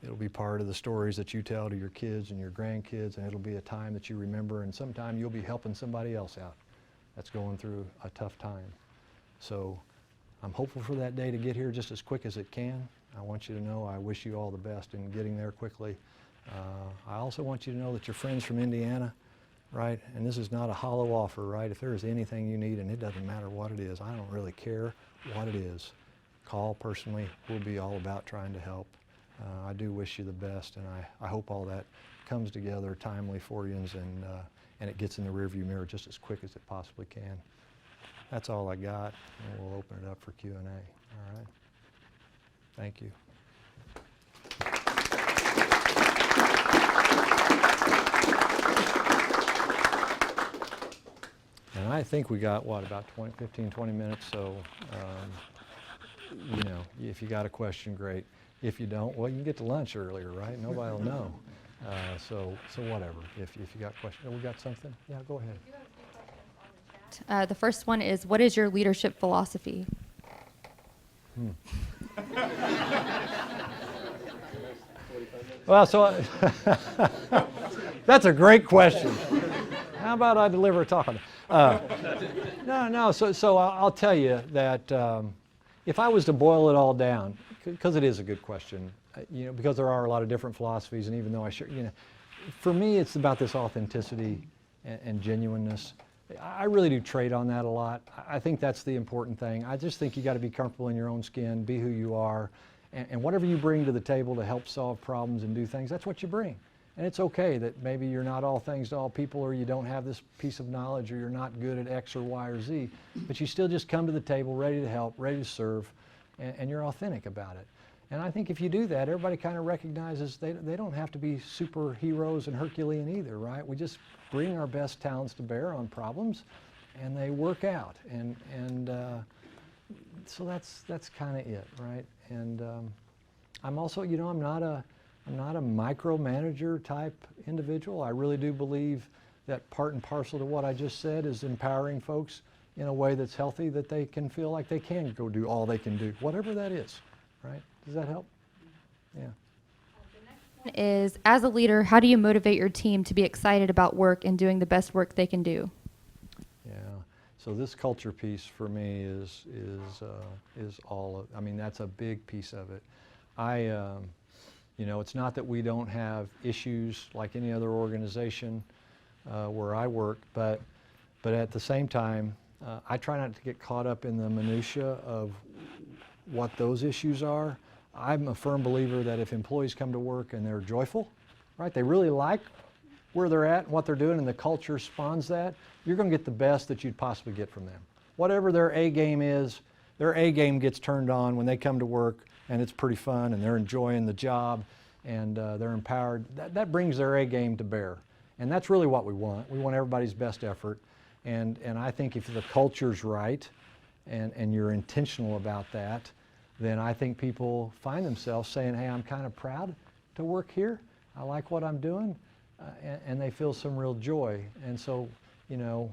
[SPEAKER 1] It'll be part of the stories that you tell to your kids and your grandkids, and it'll be a time that you remember, and sometime you'll be helping somebody else out that's going through a tough time. So I'm hopeful for that day to get here just as quick as it can. I want you to know I wish you all the best in getting there quickly. I also want you to know that your friends from Indiana, right, and this is not a hollow offer, right, if there is anything you need, and it doesn't matter what it is, I don't really care what it is, call personally. We'll be all about trying to help. I do wish you the best, and I hope all that comes together timely for you, and it gets in the rearview mirror just as quick as it possibly can. That's all I got, and we'll open it up for Q&A. All right. Thank you. And I think we got, what, about 15, 20 minutes, so, you know, if you got a question, great. If you don't, well, you can get to lunch earlier, right? Nobody will know. So whatever. If you got questions, we got something? Yeah, go ahead.
[SPEAKER 2] The first one is, what is your leadership philosophy?
[SPEAKER 1] Well, so that's a great question. How about I deliver a talk on it? No. So I'll tell you that if I was to boil it all down, because it is a good question, you know, because there are a lot of different philosophies, and even though for me, it's about this authenticity and genuineness. I really do trade on that a lot. I think that's the important thing. I just think you got to be comfortable in your own skin, be who you are, and whatever you bring to the table to help solve problems and do things, that's what you bring. And it's okay that maybe you're not all things to all people, or you don't have this piece of knowledge, or you're not good at X or Y or Z, but you still just come to the table ready to help, ready to serve, and you're authentic about it. And I think if you do that, everybody kind of recognizes they don't have to be superheroes and Herculean either, right? We just bring our best talents to bear on problems, and they work out. And so that's kind of it, right? And I'm also, you know, I'm not a micromanager type individual. I really do believe that part and parcel to what I just said is empowering folks in a way that's healthy, that they can feel like they can go do all they can do, whatever that is, right? Does that help? Yeah.
[SPEAKER 2] The next one is, as a leader, how do you motivate your team to be excited about work and doing the best work they can do?
[SPEAKER 1] Yeah. So this culture piece for me is all of, I mean, that's a big piece of it. You know, it's not that we don't have issues like any other organization where I work, but at the same time, I try not to get caught up in the minutia of what those issues are. I'm a firm believer that if employees come to work and they're joyful, right, they really like where they're at and what they're doing, and the culture spawns that, you're going to get the best that you'd possibly get from them. Whatever their A game is, their A game gets turned on when they come to work, and it's pretty fun, and they're enjoying the job, and they're empowered. That brings their A game to bear, and that's really what we want. We want everybody's best effort, and I think if the culture's right, and you're intentional about that, then I think people find themselves saying, hey, I'm kind of proud to work here. I like what I'm doing, and they feel some real joy. And so, you know,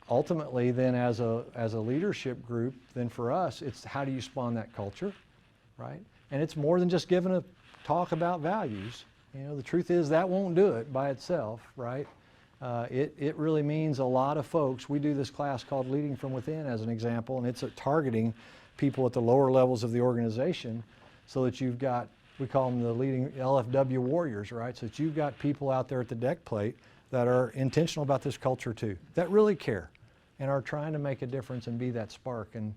[SPEAKER 1] ultimately then as a leadership group, then for us, it's how do you spawn that culture, right? And it's more than just giving a talk about values. You know, the truth is that won't do it by itself, right? It really means a lot of folks. We do this class called Leading from Within as an example, and it's targeting people at the lower levels of the organization, so that you've got, we call them the leading LFW warriors, right? So that you've got people out there at the deck plate that are intentional about this culture too, that really care and are trying to make a difference and be that spark. And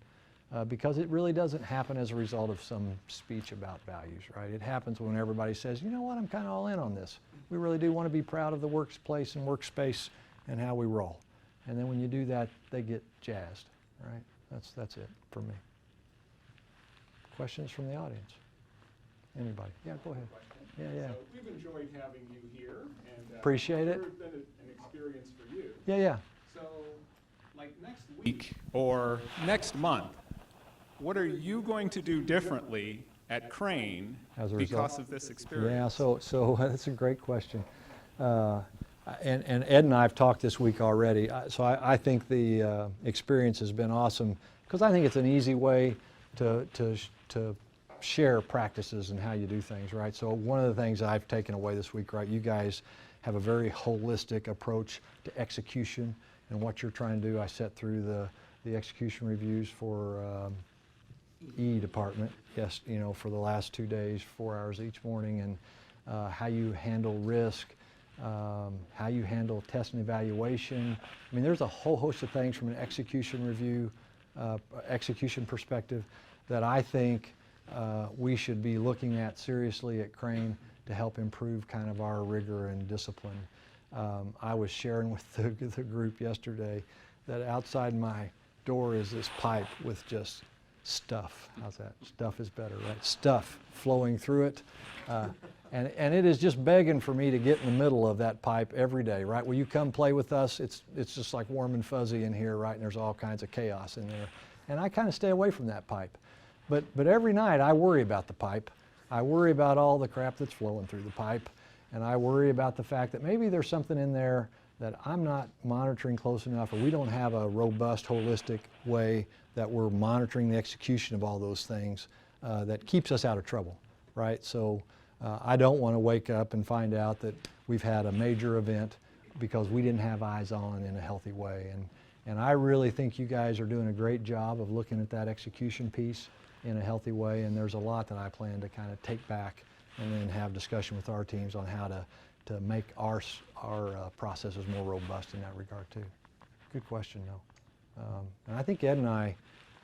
[SPEAKER 1] because it really doesn't happen as a result of some speech about values, right? It happens when everybody says, you know what, I'm kind of all in on this. We really do want to be proud of the workplace and workspace and how we roll. And then when you do that, they get jazzed, right? That's it for me. Questions from the audience? Anybody? Yeah, go ahead. Yeah.
[SPEAKER 3] So we've enjoyed having you here, and
[SPEAKER 1] Appreciate it.
[SPEAKER 3] It's been an experience for you.
[SPEAKER 1] Yeah.
[SPEAKER 3] So, like next week or next month, what are you going to do differently at Crane
[SPEAKER 1] As a
[SPEAKER 3] because
[SPEAKER 1] result?
[SPEAKER 3] of this experience?
[SPEAKER 1] Yeah, so that's a great question. And Ed and I have talked this week already. So I think the experience has been awesome, because I think it's an easy way to share practices and how you do things, right? So one of the things I've taken away this week, right, you guys have a very holistic approach to execution and what you're trying to do. I set through the execution reviews for E department, yes, you know, for the last 2 days, 4 hours each morning, and how you handle risk, how you handle test and evaluation. I mean, there's a whole host of things from an execution review, execution perspective that I think we should be looking at seriously at Crane to help improve kind of our rigor and discipline. I was sharing with the group yesterday that outside my door is this pipe with just stuff. How's that? Stuff is better, right? Stuff flowing through it. And it is just begging for me to get in the middle of that pipe every day, right? Will you come play with us? It's just like warm and fuzzy in here, right? And there's all kinds of chaos in there. And I kind of stay away from that pipe. But every night I worry about the pipe. I worry about all the crap that's flowing through the pipe. And I worry about the fact that maybe there's something in there that I'm not monitoring close enough, or we don't have a robust, holistic way that we're monitoring the execution of all those things that keeps us out of trouble, right? So I don't want to wake up and find out that we've had a major event because we didn't have eyes on in a healthy way. And I really think you guys are doing a great job of looking at that execution piece in a healthy way, and there's a lot that I plan to kind of take back and then have discussion with our teams on how to make our processes more robust in that regard too. Good question though. And I think Ed and I,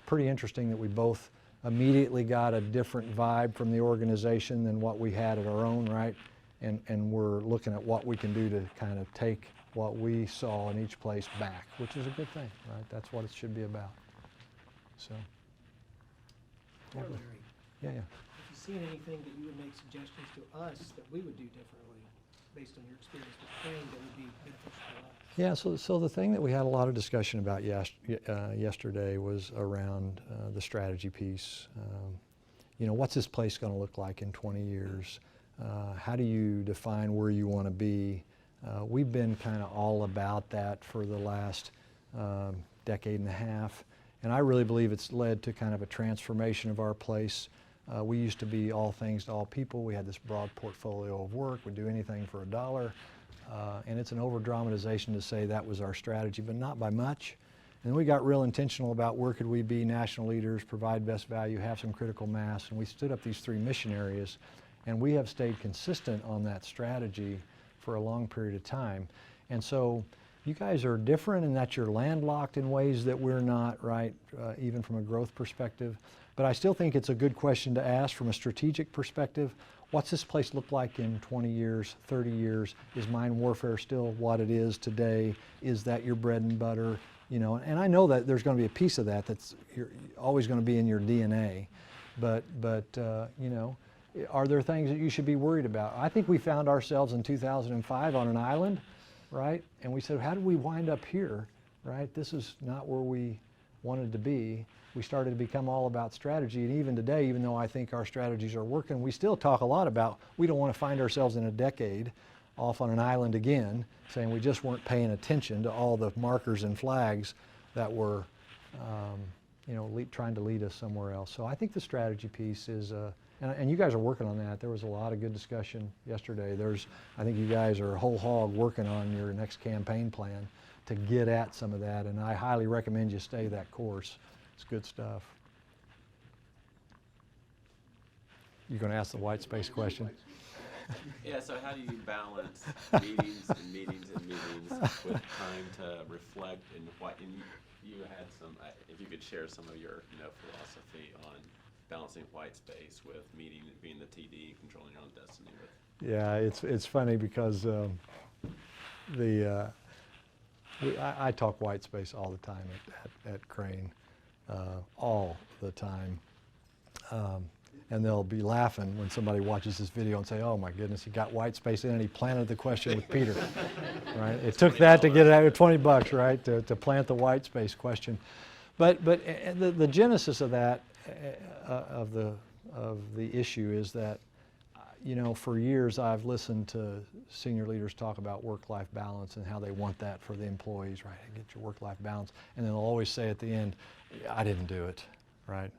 [SPEAKER 1] pretty interesting that we both immediately got a different vibe from the organization than what we had at our own, right? And we're looking at what we can do to kind of take what we saw in each place back, which is a good thing, right? That's what it should be about. So.
[SPEAKER 4] Or Larry,
[SPEAKER 1] Yeah, yeah.
[SPEAKER 4] if you've seen anything that you would make suggestions to us that we would do differently based on your experience with Crane that would be beneficial to us?
[SPEAKER 1] Yeah, so the thing that we had a lot of discussion about yesterday was around the strategy piece. You know, what's this place going to look like in 20 years? How do you define where you want to be? We've been kind of all about that for the last decade and a half, and I really believe it's led to kind of a transformation of our place. We used to be all things to all people. We had this broad portfolio of work. We'd do anything for $1. And it's an over-dramatization to say that was our strategy, but not by much. And we got real intentional about where could we be national leaders, provide best value, have some critical mass, and we stood up these 3 mission areas. And we have stayed consistent on that strategy for a long period of time. And so you guys are different in that you're landlocked in ways that we're not, right, even from a growth perspective. But I still think it's a good question to ask from a strategic perspective. What's this place look like in 20 years, 30 years? Is mine warfare still what it is today? Is that your bread and butter? You know, and I know that there's going to be a piece of that that's always going to be in your DNA. But you know, are there things that you should be worried about? I think we found ourselves in 2005 on an island, right? And we said, how did we wind up here, right? This is not where we wanted to be. We started to become all about strategy, and even today, even though I think our strategies are working, we still talk a lot about we don't want to find ourselves in a decade off on an island again, saying we just weren't paying attention to all the markers and flags that were, you know, trying to lead us somewhere else. So I think the strategy piece is, and you guys are working on that. There was a lot of good discussion yesterday. I think you guys are whole hog working on your next campaign plan to get at some of that, and I highly recommend you stay that course. It's good stuff. You're going to ask the white space question?
[SPEAKER 5] Yeah, so how do you balance meetings and meetings and meetings with time to reflect and you had some, if you could share some of your philosophy on balancing white space with meeting and being the TD, controlling your own destiny with.
[SPEAKER 1] Yeah, it's funny because I talk white space all the time at Crane. All the time. And they'll be laughing when somebody watches this video and say, oh my goodness, he got white space in and he planted the question with Peter, right? It took that to get it out of $20, right, to plant the white space question. But the genesis of that, of the issue is that, you know, for years I've listened to senior leaders talk about work-life balance and how they want that for the employees, right? Get your work-life balance. And then they'll always say at the end, I didn't do it, right?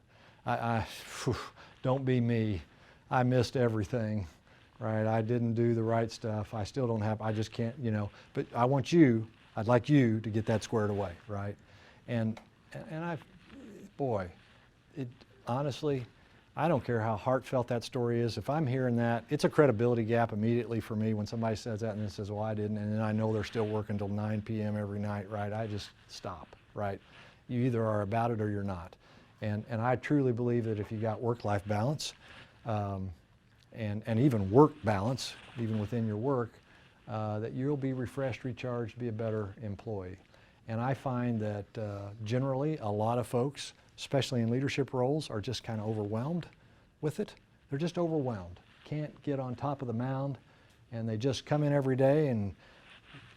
[SPEAKER 1] Phew, don't be me. I missed everything, right? I didn't do the right stuff. I still don't have, I just can't, but I'd like you to get that squared away, right? And boy, honestly, I don't care how heartfelt that story is. If I'm hearing that, it's a credibility gap immediately for me when somebody says that and then says, well, I didn't, and then I know they're still working till 9 p.m. every night, right? I just stop, right? You either are about it or you're not. And I truly believe that if you got work-life balance, and even work balance, even within your work, that you'll be refreshed, recharged, be a better employee. And I find that generally a lot of folks, especially in leadership roles, are just kind of overwhelmed with it. They're just overwhelmed. Can't get on top of the mound, and they just come in every day and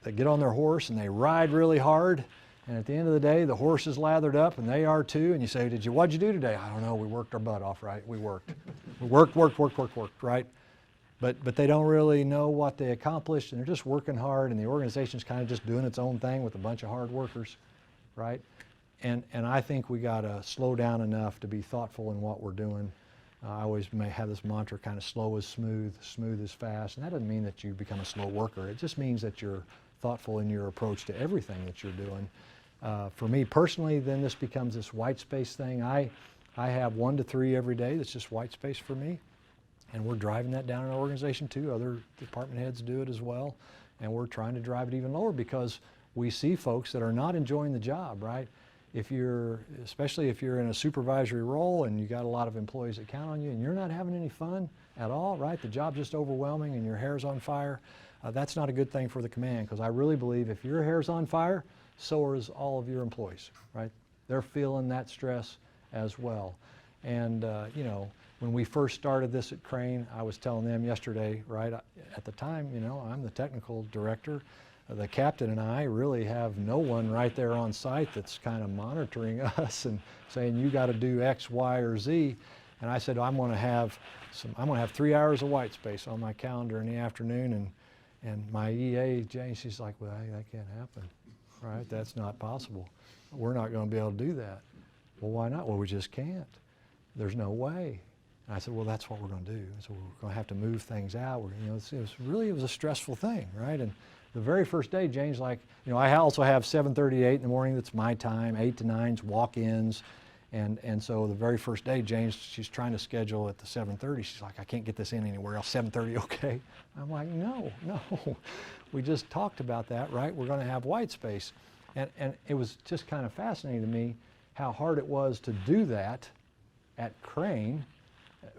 [SPEAKER 1] they get on their horse and they ride really hard. And at the end of the day, the horse is lathered up and they are too. And you say, what'd you do today? I don't know, we worked our butt off, right? We worked. We worked, right? But they don't really know what they accomplished, and they're just working hard, and the organization's kind of just doing its own thing with a bunch of hard workers, right? And I think we got to slow down enough to be thoughtful in what we're doing. I always may have this mantra, kind of slow is smooth, smooth is fast. And that doesn't mean that you become a slow worker. It just means that you're thoughtful in your approach to everything that you're doing. For me personally, then this becomes this white space thing. I have 1 to 3 every day that's just white space for me. And we're driving that down in our organization too. Other department heads do it as well. And we're trying to drive it even lower because we see folks that are not enjoying the job, right? Especially if you're in a supervisory role and you got a lot of employees that count on you and you're not having any fun at all, right? The job's just overwhelming and your hair's on fire. That's not a good thing for the command, because I really believe if your hair's on fire, so is all of your employees, right? They're feeling that stress as well. And, when we first started this at Crane, I was telling them yesterday, right, at the time, I'm the technical director. The captain and I really have no one right there on site that's kind of monitoring us and saying, you got to do X, Y, or Z. And I said, I'm going to have 3 hours of white space on my calendar in the afternoon. And my EA, Jane, she's like, well, that can't happen, right? That's not possible. We're not going to be able to do that. Well, why not? Well, we just can't. There's no way. And I said, well, that's what we're going to do. So we're going to have to move things out. It was a stressful thing, right? And the very first day, Jane's like, I also have 7:38 in the morning. That's my time. 8 to 9's walk-ins. And so the very first day, she's trying to schedule at the 7:30. She's like, I can't get this in anywhere else. 7:30, okay? I'm like, no. We just talked about that, right? We're going to have white space. And it was just kind of fascinating to me how hard it was to do that at Crane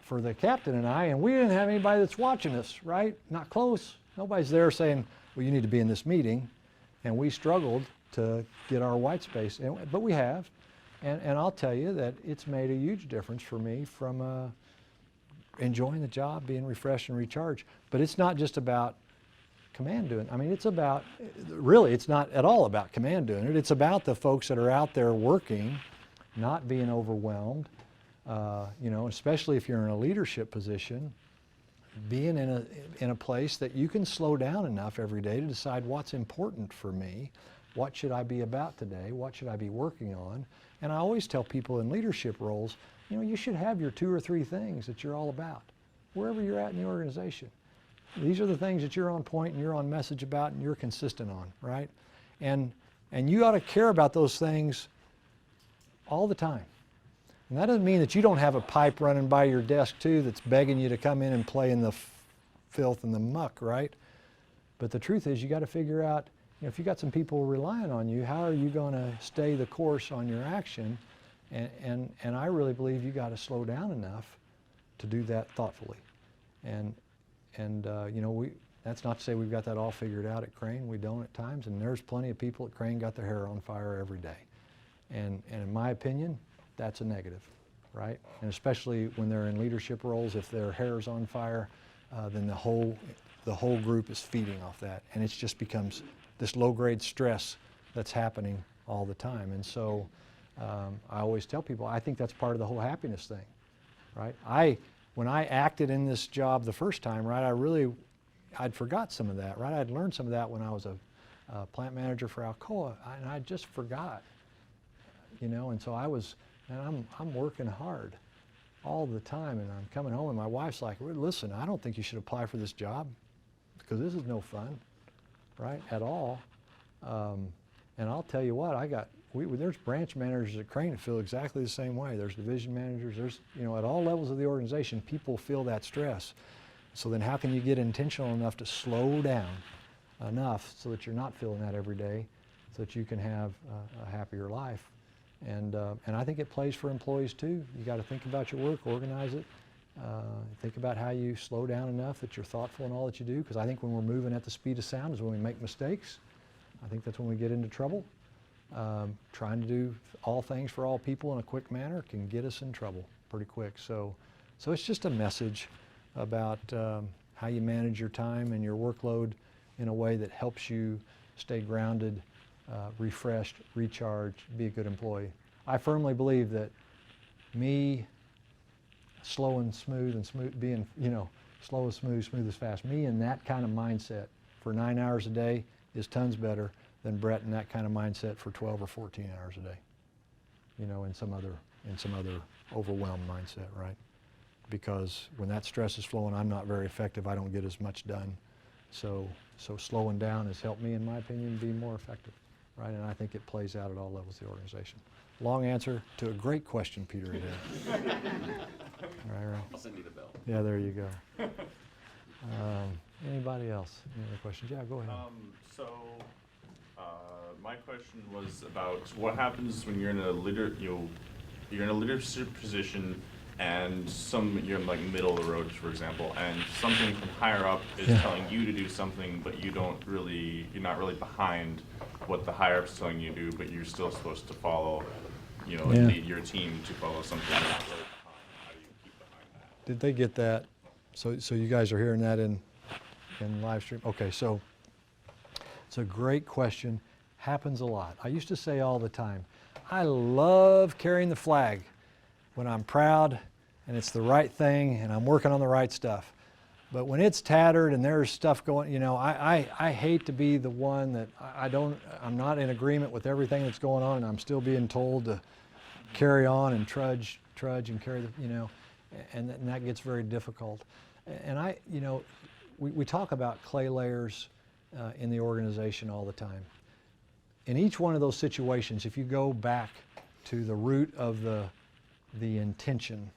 [SPEAKER 1] for the captain and I, and we didn't have anybody that's watching us, right? Not close. Nobody's there saying, well, you need to be in this meeting. And we struggled to get our white space, but we have. And I'll tell you that it's made a huge difference for me from enjoying the job, being refreshed and recharged. But it's not just about command doing it. I mean, it's not at all about command doing it. It's about the folks that are out there working, not being overwhelmed. Especially if you're in a leadership position, being in a place that you can slow down enough every day to decide what's important for me, what should I be about today, what should I be working on. And I always tell people in leadership roles, you should have your 2 or 3 things that you're all about, wherever you're at in the organization. These are the things that you're on point and you're on message about and you're consistent on, right? And you ought to care about those things all the time. And that doesn't mean that you don't have a pipe running by your desk too that's begging you to come in and play in the filth and the muck, right? But the truth is you got to figure out, if you got some people relying on you, how are you going to stay the course on your action? And I really believe you got to slow down enough to do that thoughtfully. And that's not to say we've got that all figured out at Crane. We don't at times, and there's plenty of people at Crane got their hair on fire every day. And in my opinion, that's a negative, right? And especially when they're in leadership roles, if their hair's on fire, then the whole group is feeding off that. And it just becomes this low-grade stress that's happening all the time. And so I always tell people, I think that's part of the whole happiness thing, right? When I acted in this job the first time, right, I'd forgot some of that, right? I'd learned some of that when I was a plant manager for Alcoa, and I just forgot, and so I'm working hard, all the time, and I'm coming home and my wife's like, "Well, listen, I don't think you should apply for this job because this is no fun, right, at all." And I'll tell you what, there's branch managers at Crane that feel exactly the same way. There's division managers, there's, at all levels of the organization, people feel that stress. So then how can you get intentional enough to slow down enough so that you're not feeling that every day, so that you can have a happier life? And I think it plays for employees too. You got to think about your work, organize it, think about how you slow down enough that you're thoughtful in all that you do, because I think when we're moving at the speed of sound is when we make mistakes. I think that's when we get into trouble. Trying to do all things for all people in a quick manner can get us in trouble pretty quick. So it's just a message about how you manage your time and your workload in a way that helps you stay grounded, refreshed, recharged, be a good employee. I firmly believe that me, slow and smooth being, slow and smooth as fast, me in that kind of mindset for 9 hours a day is tons better than Brett in that kind of mindset for 12 or 14 hours a day, in some other overwhelmed mindset, right? Because when that stress is flowing, I'm not very effective. I don't get as much done. So slowing down has helped me, in my opinion, be more effective, right? And I think it plays out at all levels of the organization. Long answer to a great question, Peter. All right.
[SPEAKER 5] I'll send you the bill.
[SPEAKER 1] Yeah, there you go. Anybody else? Any other questions? Yeah, go ahead.
[SPEAKER 6] My question was about what happens when you're in a you're in a leadership position and you're in like middle of the road, for example, and something from higher up is telling you to do something, but you're not really behind what the higher up's telling you to do, but you're still supposed to follow, and lead your team to follow something you're not really behind. How do you keep behind that?
[SPEAKER 1] Did they get that? So you guys are hearing that in live stream? Okay, so it's a great question. Happens a lot. I used to say all the time, I love carrying the flag when I'm proud and it's the right thing and I'm working on the right stuff. But when it's tattered and there's stuff going, I hate to be the one that I'm not in agreement with everything that's going on and I'm still being told to carry on and trudge and carry the, and that gets very difficult. And we talk about clay layers in the organization all the time. In each one of those situations, if you go back to the root of the intention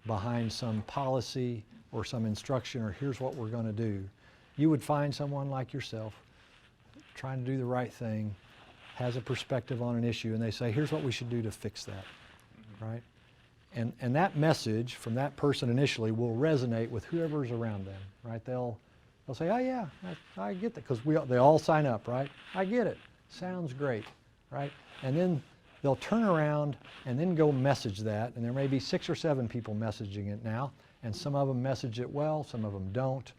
[SPEAKER 1] behind some policy or some instruction or here's what we're going to do, you would find someone like yourself trying to do the right thing, has a perspective on an issue, and they say, here's what we should do to fix that, right? And that message from that person initially will resonate with whoever's around them, right? They'll say, oh yeah, I get that, because they all sign up, right? I get it. Sounds great, right? And then they'll turn around and then go message that, and there may be 6 or 7 people messaging it now, and some of them message it well, some of them don't,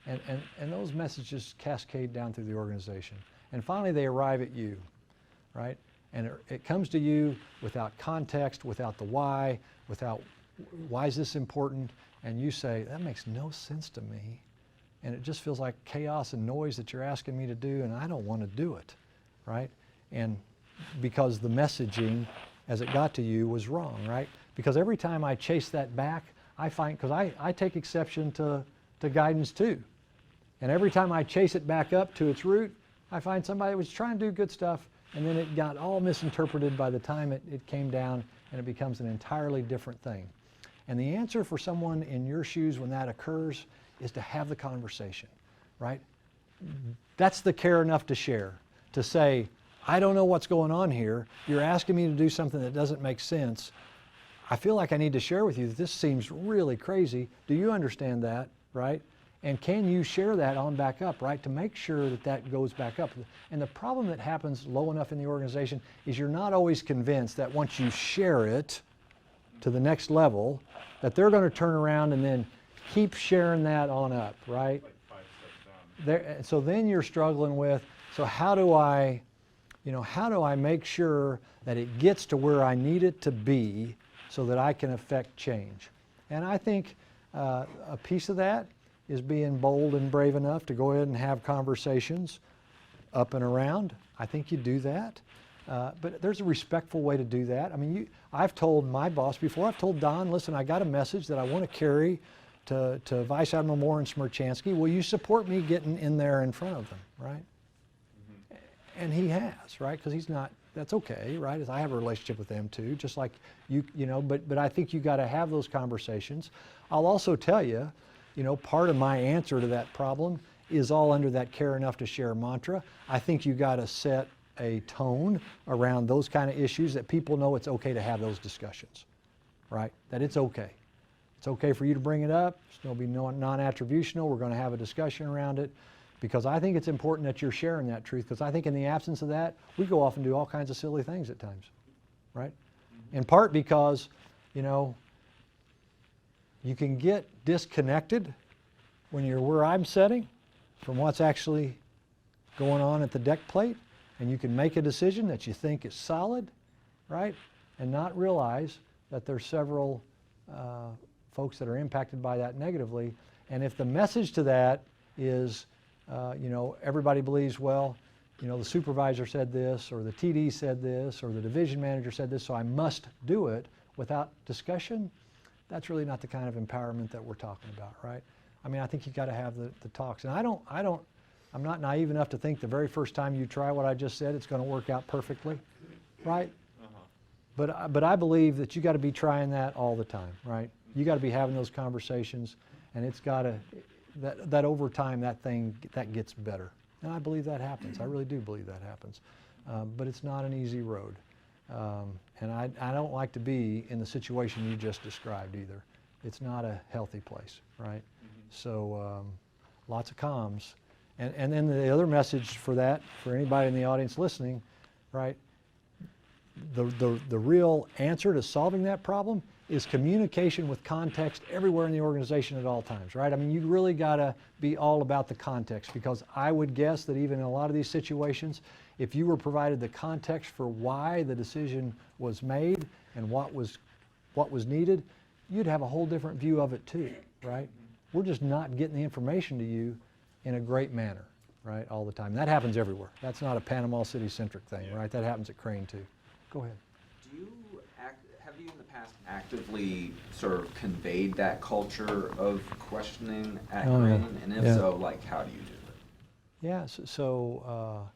[SPEAKER 1] and those messages cascade down through the organization. And finally they arrive at you, right? And it comes to you without context, without the why, without why is this important, and you say, that makes no sense to me, and it just feels like chaos and noise that you're asking me to do, and I don't want to do it, right? And because the messaging as it got to you was wrong, right? Because every time I chase that back, I find, because I take exception to guidance too, and every time I chase it back up to its root, I find somebody was trying to do good stuff, and then it got all misinterpreted by the time it came down, and it becomes an entirely different thing. And the answer for someone in your shoes when that occurs is to have the conversation, right? That's the care enough to share, to say, I don't know what's going on here. You're asking me to do something that doesn't make sense. I feel like I need to share with you that this seems really crazy. Do you understand that, right? And can you share that on back up, right, to make sure that that goes back up? And the problem that happens low enough in the organization is you're not always convinced that once you share it to the next level, that they're going to turn around and then keep sharing that on up, right?
[SPEAKER 6] Like 5 steps down.
[SPEAKER 1] So then you're struggling with, so how do I make sure that it gets to where I need it to be so that I can affect change? And I think a piece of that is being bold and brave enough to go ahead and have conversations up and around. I think you do that. But there's a respectful way to do that. I mean, I've told my boss before, I've told Don, listen, I got a message that I want to carry to Vice Admiral Moore and Smerchansky. Will you support me getting in there in front of them, right? And he has, right? Because he's not, that's okay, right? I have a relationship with them too, just like you know, but I think you got to have those conversations. I'll also tell you, part of my answer to that problem is all under that care enough to share mantra. I think you got to set a tone around those kind of issues that people know it's okay to have those discussions, right? That it's okay. It's okay for you to bring it up. It's going to be non-attributional. We're going to have a discussion around it because I think it's important that you're sharing that truth, because I think in the absence of that, we go off and do all kinds of silly things at times, right? In part because, you can get disconnected when you're where I'm sitting from what's actually going on at the deck plate, and you can make a decision that you think is solid, right? And not realize that there's several folks that are impacted by that negatively. And if the message to that is, everybody believes, well, the supervisor said this, or the TD said this, or the division manager said this, so I must do it without discussion, that's really not the kind of empowerment that we're talking about, right? I mean, I think you've got to have the talks. And I'm not naive enough to think the very first time you try what I just said, it's going to work out perfectly, right? But I believe that you got to be trying that all the time, right? You got to be having those conversations, and it's got to, that over time, that gets better. And I believe that happens. I really do believe that happens. But it's not an easy road. And I don't like to be in the situation you just described either. It's not a healthy place, right? So lots of comms. And then the other message for that, for anybody in the audience listening, right? The real answer to solving that problem is communication with context everywhere in the organization at all times, right? I mean, you really got to be all about the context, because I would guess that even in a lot of these situations, if you were provided the context for why the decision was made and what was needed, you'd have a whole different view of it too, right? We're just not getting the information to you in a great manner, right, all the time. That happens everywhere. That's not a Panama City-centric thing, right? That happens at Crane too. Go ahead.
[SPEAKER 7] Have you in the past actively sort of conveyed that culture of questioning at Crane? And if so, like, how do you do it?
[SPEAKER 1] Yeah, so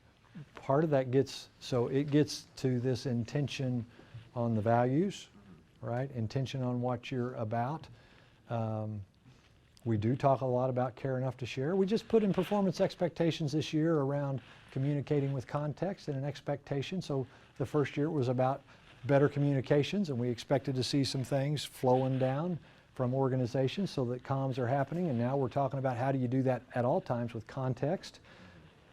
[SPEAKER 1] part of that gets to this intention on the values, right? Intention on what you're about. We do talk a lot about care enough to share. We just put in performance expectations this year around communicating with context and an expectation. So the first year was about better communications, and we expected to see some things flowing down from organizations so that comms are happening. And now we're talking about how do you do that at all times with context.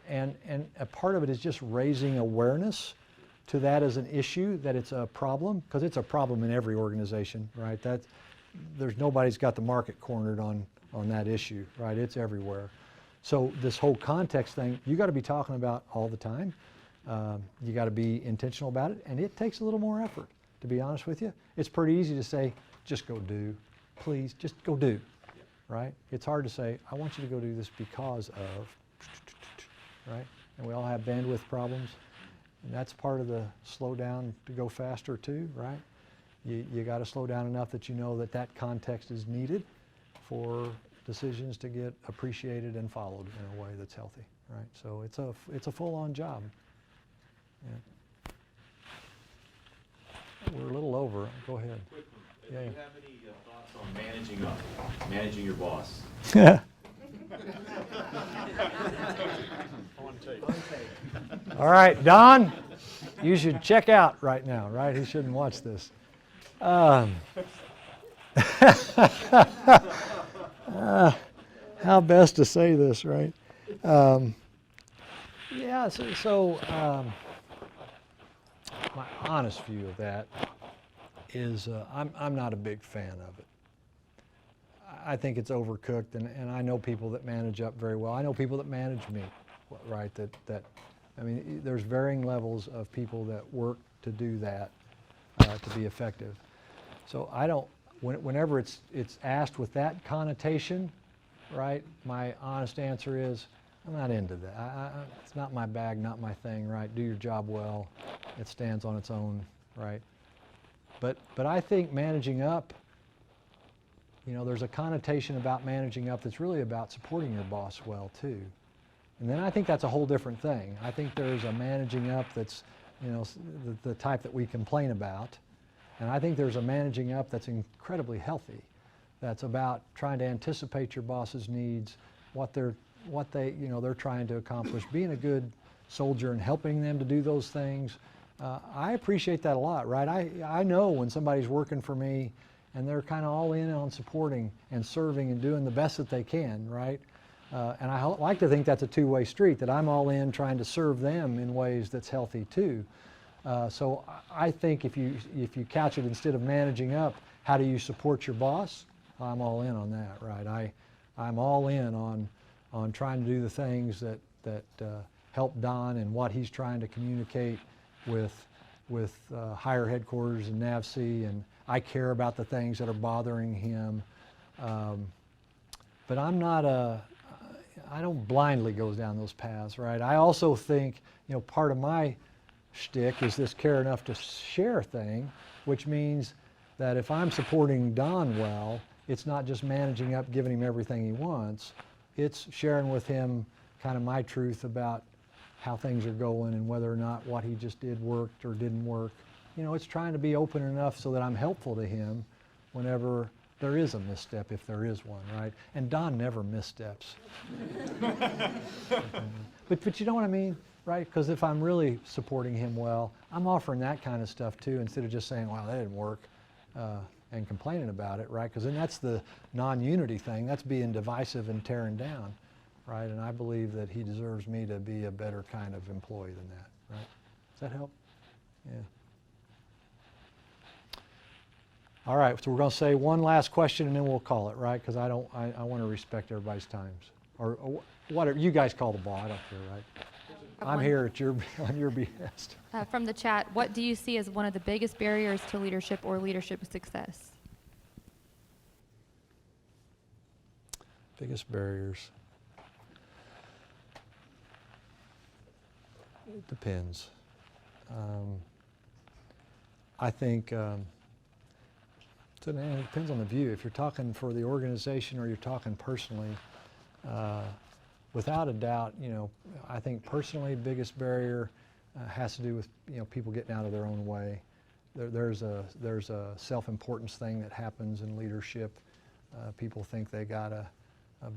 [SPEAKER 1] And a part of it is just raising awareness to that as an issue, that it's a problem, because it's a problem in every organization, right? Nobody's got the market cornered on that issue, right? It's everywhere. So this whole context thing, you got to be talking about all the time. You got to be intentional about it, and it takes a little more effort, to be honest with you. It's pretty easy to say, just go do, please, just go do, right? It's hard to say, I want you to go do this because of, right? And we all have bandwidth problems, and that's part of the slow down to go faster too, right? You got to slow down enough that you know that context is needed for decisions to get appreciated and followed in a way that's healthy, right? So it's a full-on job. Yeah. We're a little over. Go ahead.
[SPEAKER 8] Quick one.
[SPEAKER 1] Yeah,
[SPEAKER 8] Do you have any thoughts on managing your boss?
[SPEAKER 1] All right, Don, you should check out right now, right? He shouldn't watch this. How best to say this, right? Yeah, my honest view of that is I'm not a big fan of it. I think it's overcooked, and I know people that manage up very well. I know people that manage me, right? I mean, there's varying levels of people that work to do that to be effective. So I don't. Whenever it's asked with that connotation, right? My honest answer is, I'm not into that. It's not my bag, not my thing, right? Do your job well. It stands on its own, right? But I think managing up, you know, there's a connotation about managing up that's really about supporting your boss well too. And then I think that's a whole different thing. I think there's a managing up that's, you know, the type that we complain about. And I think there's a managing up that's incredibly healthy. That's about trying to anticipate your boss's needs, what they, you know, they're trying to accomplish, being a good soldier and helping them to do those things. I appreciate that a lot, right? I know when somebody's working for me and they're kind of all in on supporting and serving and doing the best that they can, right? And I like to think that's a two-way street, that I'm all in trying to serve them in ways that's healthy too. So I think if you couch it instead of managing up, how do you support your boss? I'm all in on that, right? I'm all in on trying to do the things that help Don and what he's trying to communicate with higher headquarters and NAVC, and I care about the things that are bothering him. But I don't blindly go down those paths, right? I also think, you know, part of my shtick is this care enough to share thing, which means that if I'm supporting Don well, it's not just managing up, giving him everything he wants. It's sharing with him kind of my truth about how things are going and whether or not what he just did worked or didn't work. You know, it's trying to be open enough so that I'm helpful to him whenever there is a misstep, if there is one, right? And Don never missteps. But you know what I mean, right? Because if I'm really supporting him well, I'm offering that kind of stuff too, instead of just saying, well, that didn't work, and complaining about it, right? Because then that's the non-unity thing. That's being divisive and tearing down, right? And I believe that he deserves me to be a better kind of employee than that, right? Does that help? Yeah. All right, so we're going to say one last question and then we'll call it, right? Because I want to respect everybody's times. Or whatever, you guys call the ball, I don't care, right? I'm here at on your behest.
[SPEAKER 2] From the chat, what do you see as one of the biggest barriers to leadership or leadership success?
[SPEAKER 1] Biggest barriers. It depends. I think it depends on the view. If you're talking for the organization or you're talking personally, without a doubt, you know, I think personally biggest barrier has to do with, you know, people getting out of their own way. There's a self-importance thing that happens in leadership. People think they gotta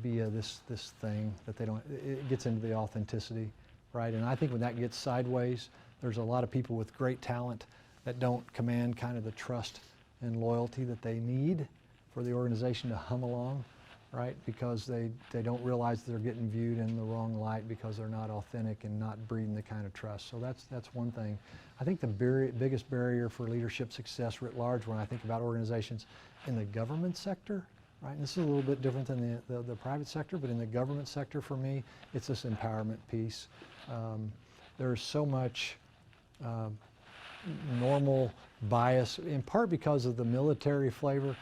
[SPEAKER 1] be this thing that they don't. It gets into the authenticity, right? And I think when that gets sideways, there's a lot of people with great talent that don't command kind of the trust and loyalty that they need for the organization to hum along, right? Because they don't realize they're getting viewed in the wrong light because they're not authentic and not breeding the kind of trust. So that's one thing. I think the biggest barrier for leadership success writ large when I think about organizations in the government sector, right? And this is a little bit different than the private sector, but in the government sector for me, it's this empowerment piece. There's so much normal bias, in part because of the military flavor.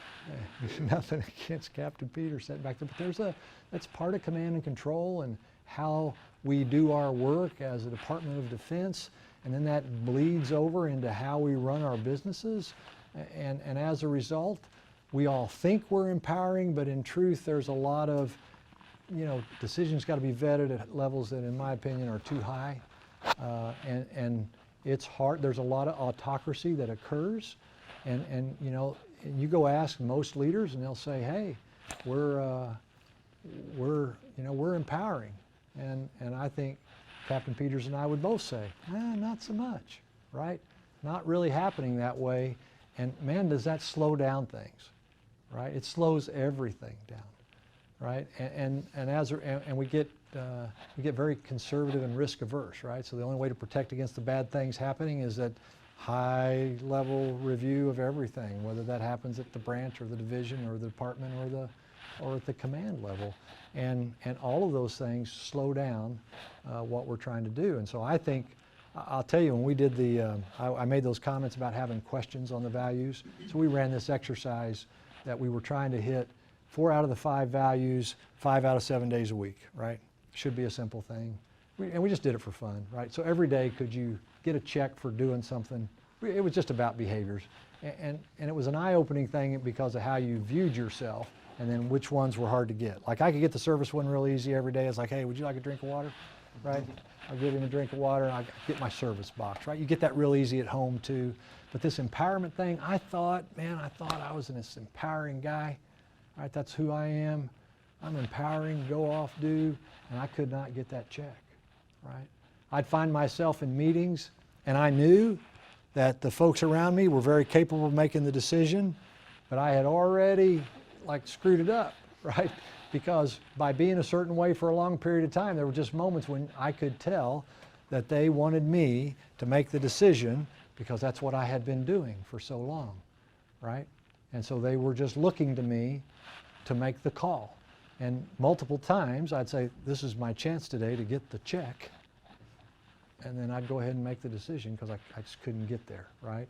[SPEAKER 1] Nothing against Captain Peter sitting back there, but that's part of command and control and how we do our work as a Department of Defense, and then that bleeds over into how we run our businesses, and as a result, we all think we're empowering, but in truth, there's a lot of, you know, decisions got to be vetted at levels that, in my opinion, are too high, and it's hard. There's a lot of autocracy that occurs, and you know, you go ask most leaders, and they'll say, "Hey, we're empowering," and I think Captain Peters and I would both say, "Not so much, right? Not really happening that way." And man, does that slow down things, right? It slows everything down, right? And we get very conservative and risk averse, right? So the only way to protect against the bad things happening is that high level review of everything, whether that happens at the branch or the division or the department or at the command level, and all of those things slow down what we're trying to do. And so I think, I'll tell you, when we did I made those comments about having questions on the values. So we ran this exercise that we were trying to hit 4 out of the 5 values, 5 out of 7 days a week, right? should be a simple thing. And we just did it for fun, right? So every day, could you get a check for doing something? It was just about behaviors. And it was an eye-opening thing because of how you viewed yourself and then which ones were hard to get. Like I could get the service one real easy every day. It's like, hey, would you like a drink of water? Right? I'll give him a drink of water and I'll get my service box, right? You get that real easy at home too. But this empowerment thing, I thought I was this empowering guy. Right? That's who I am. I'm empowering, go off, do, and I could not get that check, right? I'd find myself in meetings and I knew that the folks around me were very capable of making the decision, but I had already like screwed it up, right? Because by being a certain way for a long period of time, there were just moments when I could tell that they wanted me to make the decision because that's what I had been doing for so long, right? And so they were just looking to me to make the call. And multiple times I'd say, this is my chance today to get the check. And then I'd go ahead and make the decision because I just couldn't get there, right?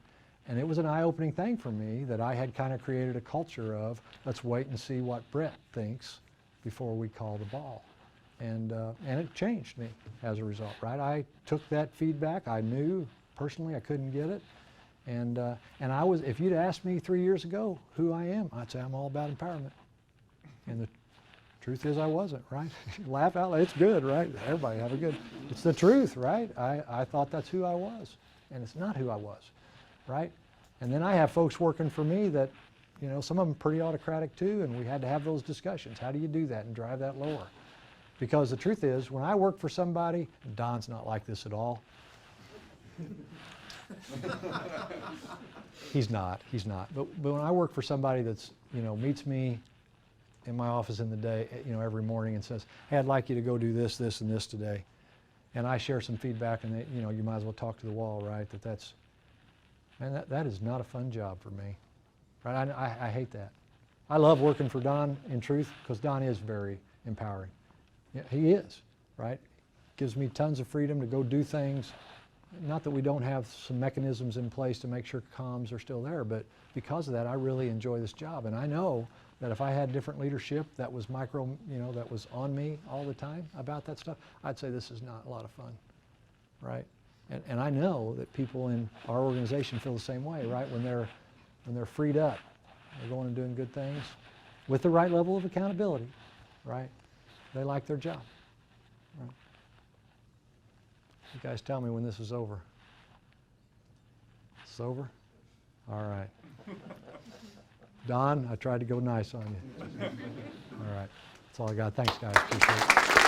[SPEAKER 1] And it was an eye-opening thing for me that I had kind of created a culture of, let's wait and see what Brett thinks before we call the ball. And it changed me as a result, right? I took that feedback. I knew personally I couldn't get it. And I was, if you'd asked me 3 years ago who I am, I'd say I'm all about empowerment. And the truth is I wasn't, right? Laugh out loud, it's good, right? Everybody have a good, it's the truth, right? I thought that's who I was, and it's not who I was, right? And then I have folks working for me that, you know, some of them pretty autocratic too, and we had to have those discussions. How do you do that and drive that lower? Because the truth is, when I work for somebody, Don's not like this at all. He's not. But when I work for somebody that's, you know, meets me in my office in the day, you know, every morning and says, hey, I'd like you to go do this, this, and this today. And I share some feedback and they, you know, you might as well talk to the wall, right? Man, that is not a fun job for me, right? I hate that. I love working for Don, in truth, because Don is very empowering. Yeah, he is, right? Gives me tons of freedom to go do things. Not that we don't have some mechanisms in place to make sure comms are still there, but because of that, I really enjoy this job. And I know that if I had different leadership that was that was on me all the time about that stuff, I'd say this is not a lot of fun, right? And I know that people in our organization feel the same way, right? When they're freed up, they're going and doing good things with the right level of accountability, right? They like their job, right? You guys tell me when this is over. It's over? All right. Don, I tried to go nice on you. All right. That's all I got. Thanks, guys. Appreciate it.